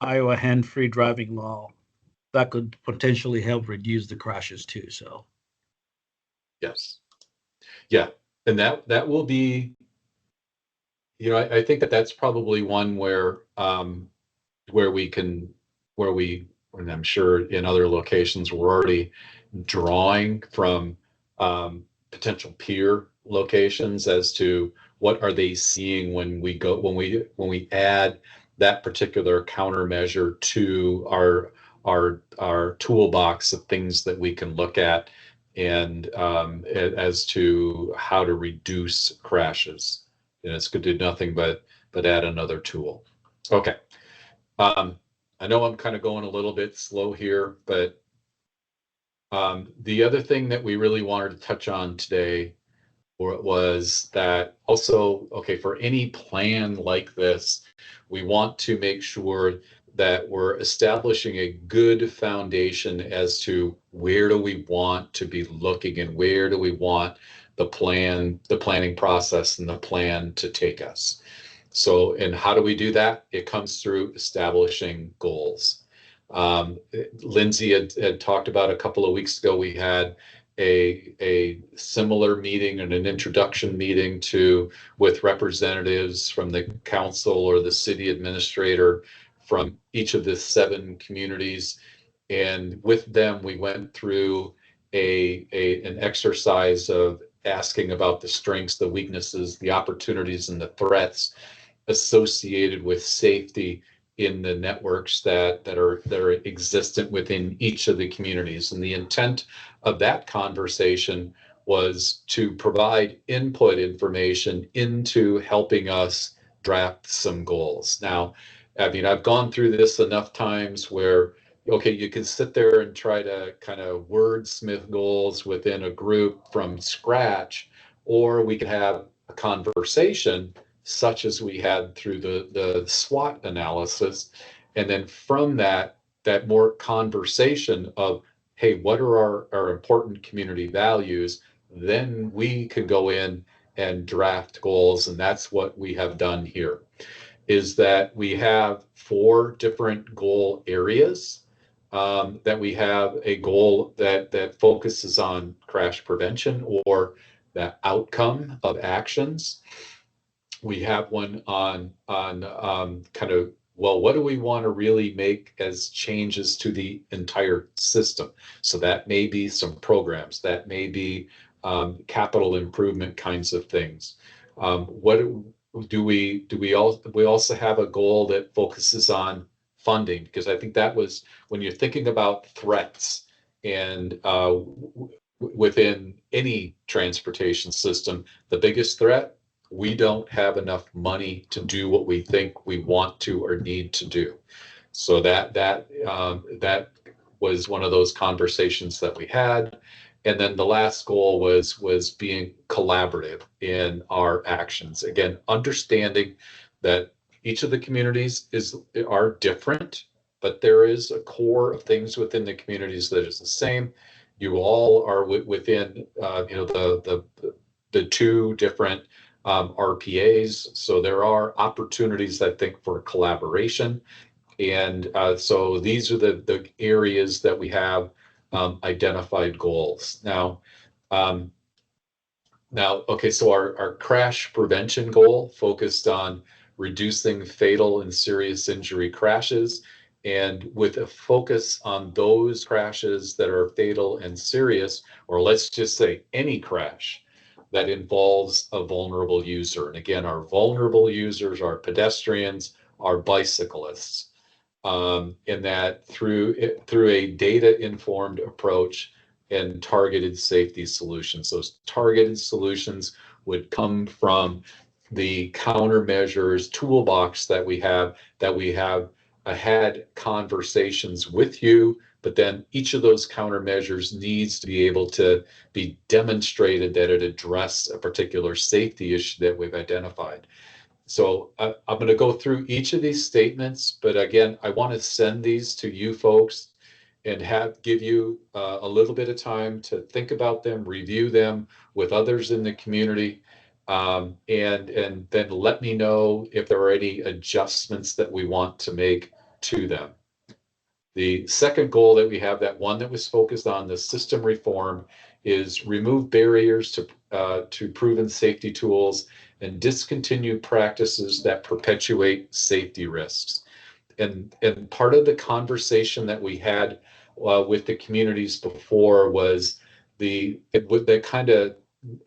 Iowa hand-free driving law, that could potentially help reduce the crashes too. So. Yes. Yeah. And that will be, I think that's probably one where and I'm sure in other locations, we're already drawing from potential peer locations as to what are they seeing when we add that particular countermeasure to our toolbox of things that we can look at, and as to how to reduce crashes. And it's good to do nothing but add another tool. Okay. I know I'm kind of going a little bit slow here, but the other thing that we really wanted to touch on today was that also, okay, for any plan like this, we want to make sure that we're establishing a good foundation as to where do we want to be looking, and where do we want the planning process and the plan to take us. So, and how do we do that? It comes through establishing goals. Lindsay had talked about a couple of weeks ago, we had a similar meeting and an introduction meeting with representatives from the council or the city administrator from each of the 7 communities. And with them, we went through an exercise of asking about the strengths, the weaknesses, the opportunities, and the threats associated with safety in the networks that are existent within each of the communities. And the intent of that conversation was to provide input information into helping us draft some goals. Now, I mean, I've gone through this enough times where, okay, you can sit there and try to kind of wordsmith goals within a group from scratch, or we could have a conversation such as we had through the SWOT analysis. And then from that more conversation of, hey, what are our important community values? Then we could go in and draft goals. And that's what we have done here, is that we have 4 different goal areas. That we have a goal that focuses on crash prevention or the outcome of actions. We have one on kind of, well, what do we want to really make as changes to the entire system? So that may be some programs, that may be capital improvement kinds of things. What do we also have a goal that focuses on funding? Because I think that was, when you're thinking about threats and within any transportation system, the biggest threat we don't have enough money to do what we think we want to or need to do. So that was one of those conversations that we had. And then the last goal was being collaborative in our actions. Again, understanding that each of the communities are different, but there is a core of things within the communities that is the same. You all are within the two different RPAs, so there are opportunities, I think, for collaboration. And so these are the areas that we have identified goals. Now, okay, so our crash prevention goal focused on reducing fatal and serious injury crashes, and with a focus on those crashes that are fatal and serious, or let's just say any crash that involves a vulnerable user. And again, our vulnerable users are pedestrians, are bicyclists. In that through a data-informed approach and targeted safety solutions. Those targeted solutions would come from the countermeasures toolbox that we have had conversations with you, but then each of those countermeasures needs to be able to be demonstrated that it addressed a particular safety issue that we've identified. So I'm going to go through each of these statements, but again, I want to send these to you folks and give you a little bit of time to think about them, review them with others in the community, and then let me know if there are any adjustments that we want to make to them. The second goal that we have, that one that was focused on the system reform, is remove barriers to proven safety tools and discontinue practices that perpetuate safety risks. And part of the conversation that we had with the communities before was that kind of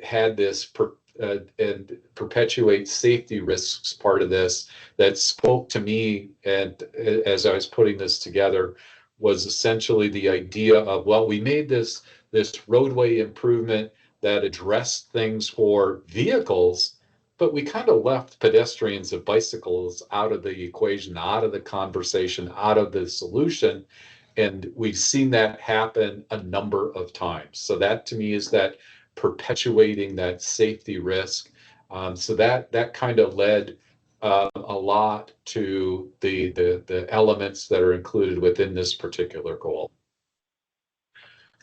had this and perpetuate safety risks part of this that spoke to me, and as I was putting this together, was essentially the idea of, well, we made this roadway improvement that addressed things for vehicles, but we kind of left pedestrians and bicycles out of the equation, out of the conversation, out of the solution. And we've seen that happen a number of times. So that to me is that perpetuating that safety risk. So that kind of led a lot to the elements that are included within this particular goal.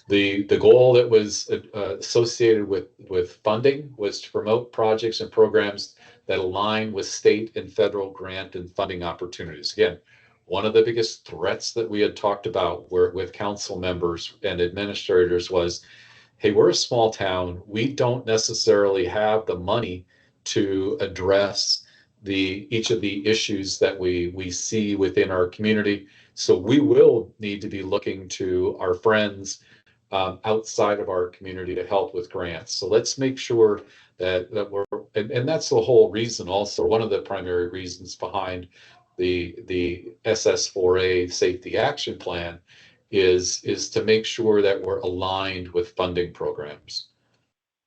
The goal that was associated with funding was to promote projects and programs that align with state and federal grant and funding opportunities. Again, one of the biggest threats that we had talked about with council members and administrators was, hey, we're a small town. We don't necessarily have the money to address each of the issues that we see within our community. So we will need to be looking to our friends outside of our community to help with grants. So let's make sure that we're, and that's the whole reason also, one of the primary reasons behind the SS4A safety action plan is to make sure that we're aligned with funding programs.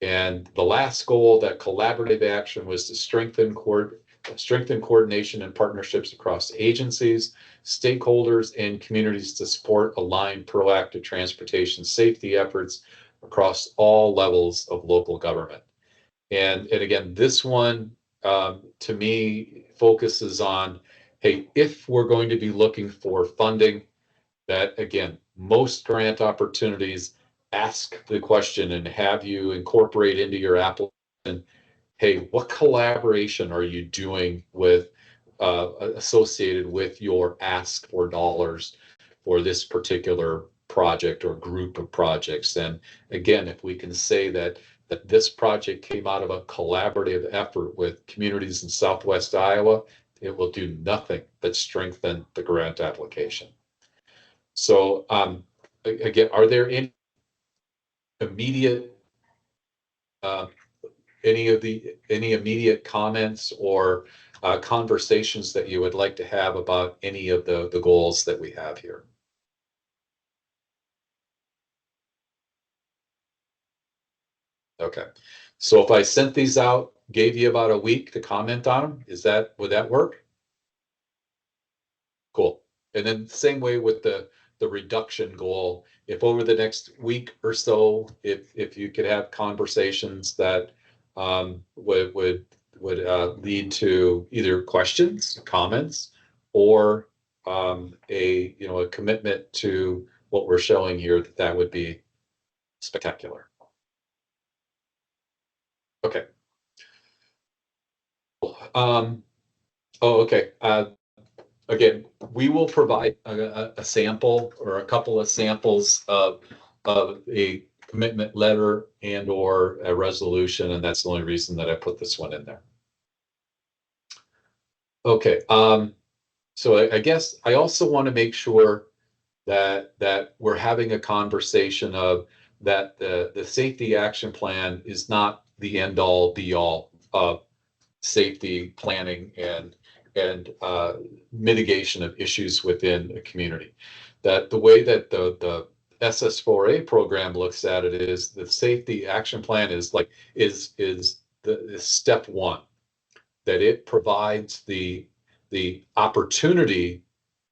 And the last goal, that collaborative action, was to strengthen coordination and partnerships across agencies, stakeholders, and communities to support aligned proactive transportation safety efforts across all levels of local government. And again, this one to me focuses on, hey, if we're going to be looking for funding, that again, most grant opportunities ask the question and have you incorporate into your application, hey, what collaboration are you doing with associated with your ask for dollars for this particular project or group of projects? And again, if we can say that this project came out of a collaborative effort with communities in Southwest Iowa, it will do nothing but strengthen the grant application. So again, are there any immediate any immediate comments or conversations that you would like to have about any of the goals that we have here? Okay, so if I sent these out gave you about a week to comment on them. Would that work? Cool. And then same way with the reduction goal. If over the next week or so, if you could have conversations that would lead to either questions, comments, or a commitment to what we're showing here, that would be spectacular. Okay. Okay. Again, we will provide a sample or a couple of samples of a commitment letter and or a resolution, and that's the only reason that I put this one in there. Okay. So I guess I also want to make sure that we're having a conversation of that the safety action plan is not the end all be all of safety planning and mitigation of issues within a community. That the way that the SS4A program looks at it is the safety action plan is the step one, that it provides the opportunity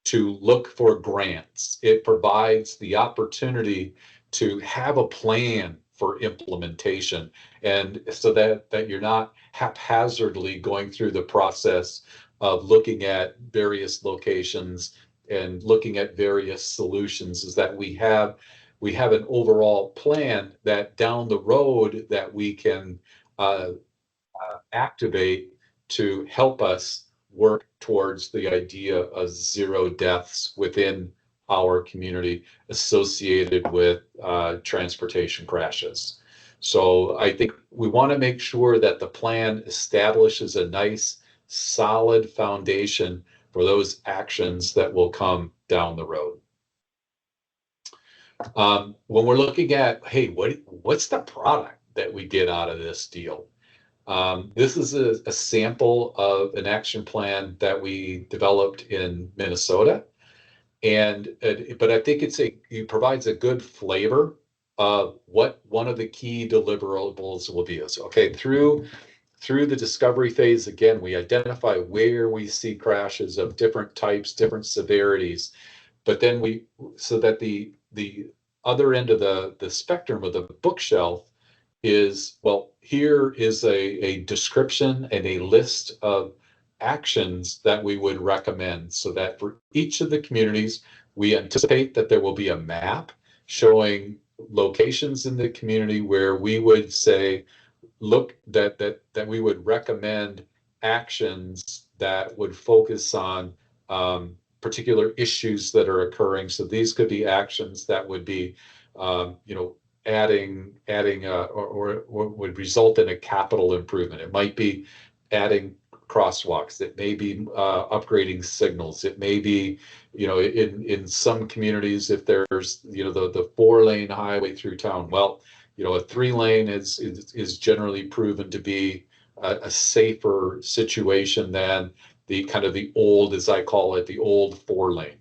to look for grants. It provides the opportunity to have a plan for implementation, and so that you're not haphazardly going through the process of looking at various locations and looking at various solutions, is that we have an overall plan that down the road that we can activate to help us work towards the idea of 0 deaths within our community associated with transportation crashes. So I think we want to make sure that the plan establishes a nice, solid foundation for those actions that will come down the road. When we're looking at, hey, what's the product that we get out of this deal? This is a sample of an action plan that we developed in Minnesota, but I think it provides a good flavor of what one of the key deliverables will be. So, okay, through the discovery phase, again, we identify where we see crashes of different types, different severities, but then so that the other end of the spectrum of the bookshelf is, well, here is a description and a list of actions that we would recommend, so that for each of the communities, we anticipate that there will be a map showing locations in the community where we would say, look, that we would recommend actions that would focus on particular issues that are occurring. So these could be actions that would be, adding or would result in a capital improvement. It might be adding crosswalks. It may be upgrading signals. It may be, in some communities, if there's, the 4-lane highway through town, well, a 3-lane is generally proven to be a safer situation than the kind of the old, as I call it, the old 4-lane.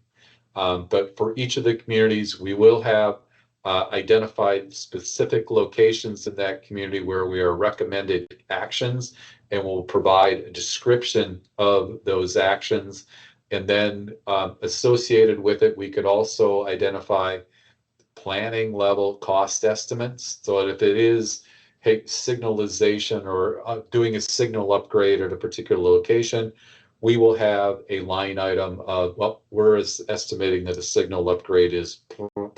But for each of the communities, we will have identified specific locations in that community where we are recommended actions, and we'll provide a description of those actions. And then associated with it, we could also identify planning level cost estimates. So that if it is, hey, signalization or doing a signal upgrade at a particular location, we will have a line item of, well, we're estimating that a signal upgrade is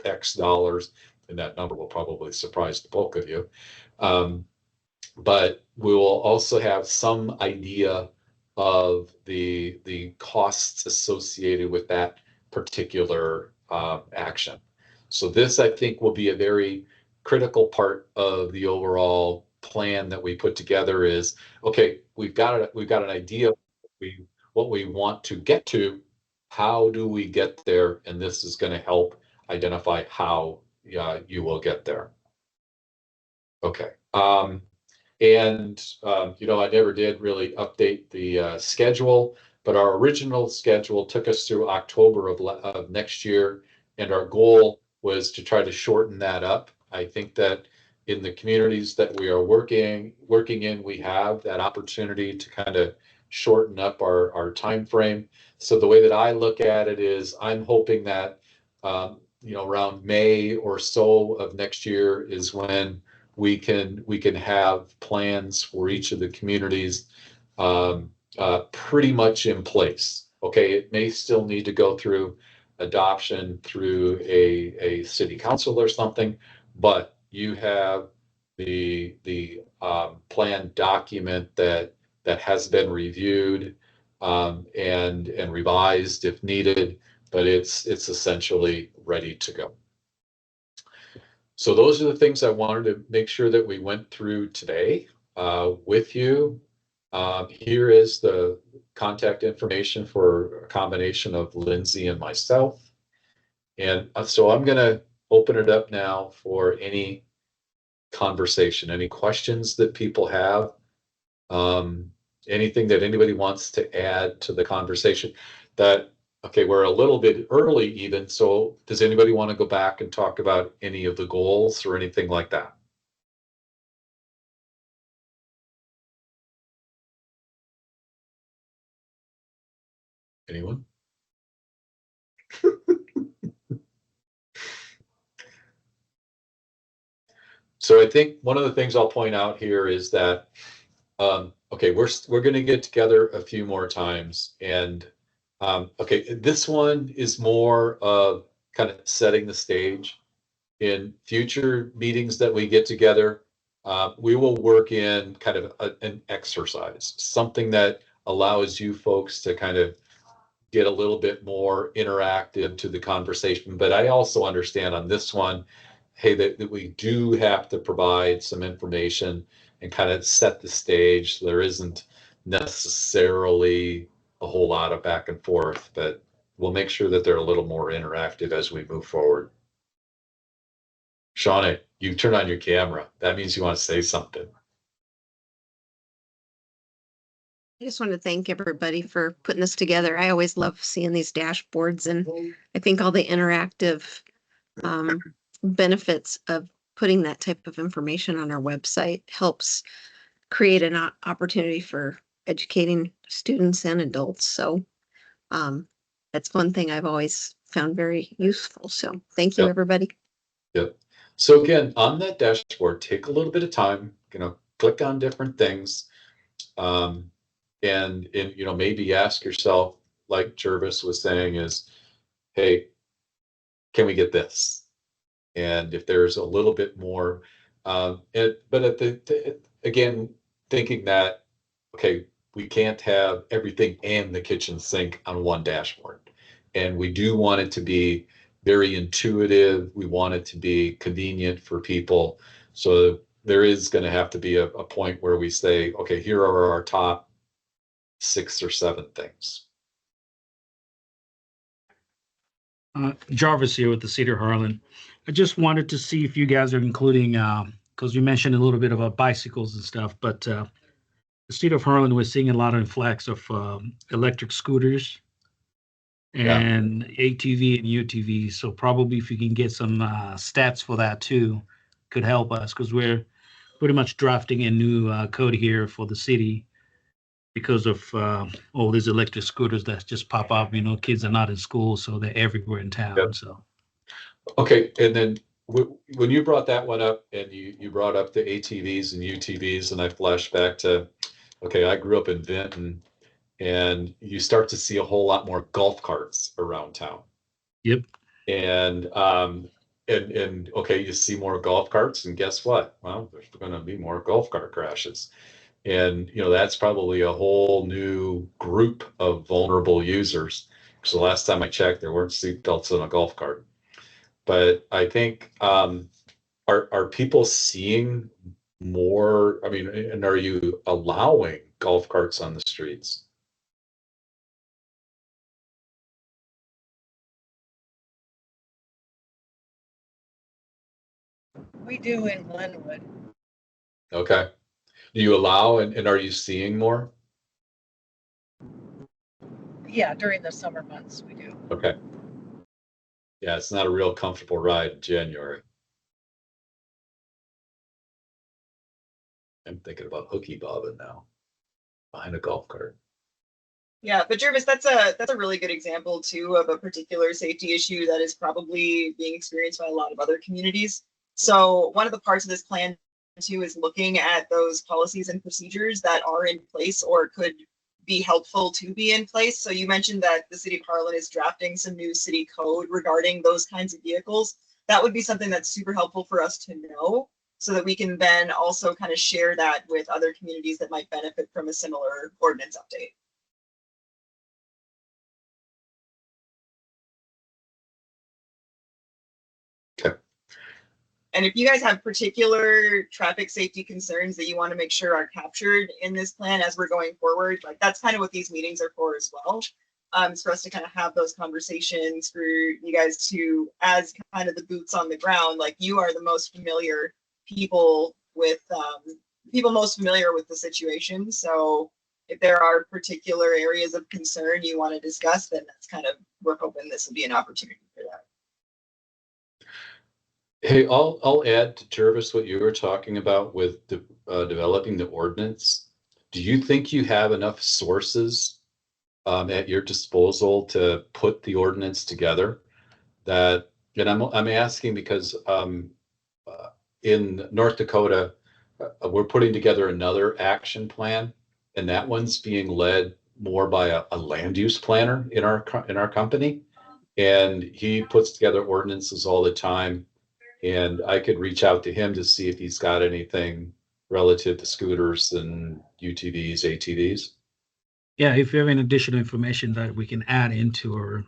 X dollars, and that number will probably surprise the bulk of you. But we will also have some idea of the costs associated with that particular action. So this, I think, will be a very critical part of the overall plan that we put together. Is, okay, we've got an idea of what we want to get to. How do we get there? And this is going to help identify how you will get there. Okay. I never did really update the schedule, but our original schedule took us through October of next year, and our goal was to try to shorten that up. I think that in the communities that we are working in, we have that opportunity to kind of shorten up our time frame. So the way that I look at it is I'm hoping that around May or so of next year is when we can have plans for each of the communities pretty much in place. Okay, it may still need to go through adoption through a city council or something, but you have the plan document that has been reviewed and revised if needed, but it's essentially ready to go. So those are the things I wanted to make sure that we went through today with you. Here is the contact information for a combination of Lindsay and myself. And so I'm going to open it up now for any conversation, any questions that people have, anything that anybody wants to add to the conversation. Okay, we're a little bit early even, so does anybody want to go back and talk about any of the goals or anything like that? Anyone? So I think one of the things I'll point out here is that, okay, we're going to get together a few more times, and okay, this one is more of kind of setting the stage. In future meetings that we get together, we will work in kind of an exercise, something that allows you folks to kind of get a little bit more interactive to the conversation. But I also understand on this one, hey, that we do have to provide some information and kind of set the stage. There isn't necessarily a whole lot of back and forth, but we'll make sure that they're a little more interactive as we move forward. Shauna, you turn on your camera. That means you want to say something. I just want to thank everybody for putting this together. I always love seeing these dashboards, and I think all the interactive benefits of putting that type of information on our website helps create an opportunity for educating students and adults. So that's one thing I've always found very useful. So thank you, everybody. Yep. So again, on that dashboard, take a little bit of time, click on different things. And maybe ask yourself, like Jervis was saying, is, hey, can we get this? And if there's a little bit more, but again, thinking that, okay, we can't have everything and the kitchen sink on one dashboard. And we do want it to be very intuitive. We want it to be convenient for people. So there is going to have to be a point where we say, okay, here are our top 6 or 7 things. Jarvis here with the City of Harlan. I just wanted to see if you guys are including, because you mentioned a little bit about bicycles and stuff, but the City of Harlan, we're seeing a lot of influx of electric scooters and ATV and UTV. So probably if you can get some stats for that too, could help us, because we're pretty much drafting a new code here for the city because of all these electric scooters that just pop up. Kids are not in school, so they're everywhere in town. Yep. So okay, and then when you brought that one up, and you brought up the ATVs and UTVs, and I flashed back to, okay, I grew up in Vinton, and you start to see a whole lot more golf carts around town. Yep. And okay, you see more golf carts, and guess what? Well, there's going to be more golf cart crashes. And, that's probably a whole new group of vulnerable users. Because the last time I checked, there weren't seatbelts on a golf cart. But I think, are people seeing more? I mean, and are you allowing golf carts on the streets? We do in Glenwood. Okay. Do you allow, and are you seeing more? Yeah, during the summer months, we do. Okay. Yeah, it's not a real comfortable ride in January. I'm thinking about hooky bobbing now behind a golf cart. Yeah, but Jervis, that's a really good example too of a particular safety issue that is probably being experienced by a lot of other communities. So one of the parts of this plan too is looking at those policies and procedures that are in place or could be helpful to be in place. So you mentioned that the city of Harlan is drafting some new city code regarding those kinds of vehicles. That would be something that's super helpful for us to know, so that we can then also kind of share that with other communities that might benefit from a similar ordinance update. And if you guys have particular traffic safety concerns that you want to make sure are captured in this plan as we're going forward, like that's kind of what these meetings are for as well. It's for us to kind of have those conversations, for you guys to, as kind of the boots on the ground, like you are the most familiar people with most familiar with the situation. So if there are particular areas of concern you want to discuss, then that's kind of, we're hoping this will be an opportunity for that. Hey, I'll add to Jervis what you were talking about with developing the ordinance. Do you think you have enough sources at your disposal to put the ordinance together? That, and I'm asking because in North Dakota, we're putting together another action plan, and that one's being led more by a land use planner in our company, and he puts together ordinances all the time. And I could reach out to him to see if he's got anything relative to scooters and UTVs, ATVs. Yeah, if you have any additional information that we can add into our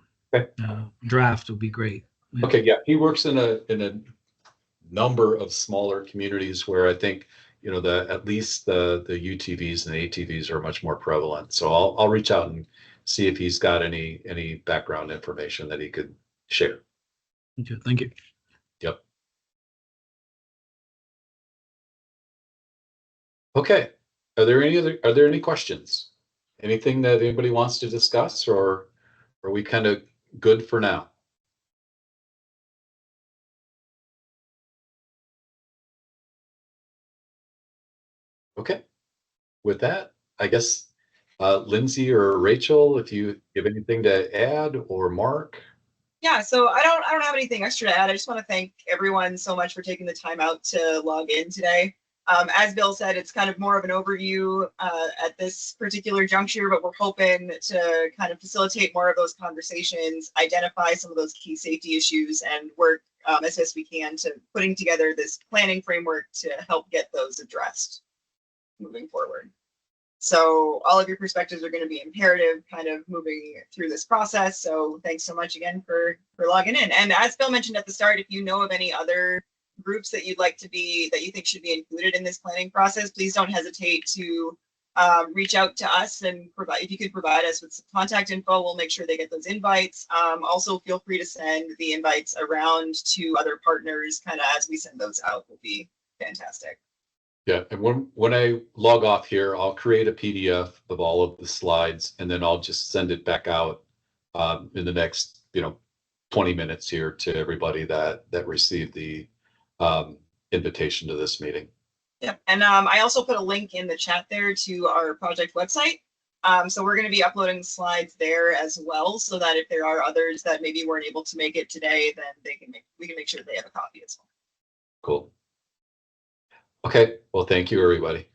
draft, would be great. Yeah. Okay, yeah, he works in a number of smaller communities where I think, you know, at least the UTVs and the ATVs are much more prevalent. So I'll reach out and see if he's got any background information that he could share. Okay, thank you. Yep. Okay. Are there any questions? Anything that anybody wants to discuss, or are we kind of good for now? Okay. With that, I guess Lindsay or Rachel, if you have anything to add, or Mark. Yeah, so I don't have anything extra to add. I just want to thank everyone so much for taking the time out to log in today. As Bill said, it's kind of more of an overview at this particular juncture, but we're hoping to kind of facilitate more of those conversations, identify some of those key safety issues, and work as best we can to putting together this planning framework to help get those addressed moving forward. So all of your perspectives are going to be imperative kind of moving through this process. So thanks so much again for logging in. And as Bill mentioned at the start, if you know of any other groups that you'd like to be, that you think should be included in this planning process, please don't hesitate to reach out to us and provide, if you could provide us with some contact info, we'll make sure they get those invites. Also feel free to send the invites around to other partners kind of as we send those out, will be fantastic. Yeah, and when I log off here, I'll create a PDF of all of the slides, and then I'll just send it back out in the next 20 minutes here to everybody that received the invitation to this meeting. Yeah, and I also put a link in the chat there to our project website. So we're going to be uploading slides there as well, so that if there are others that maybe weren't able to make it today, then we can make sure they have a copy as well. Cool. Okay, well, thank you, everybody.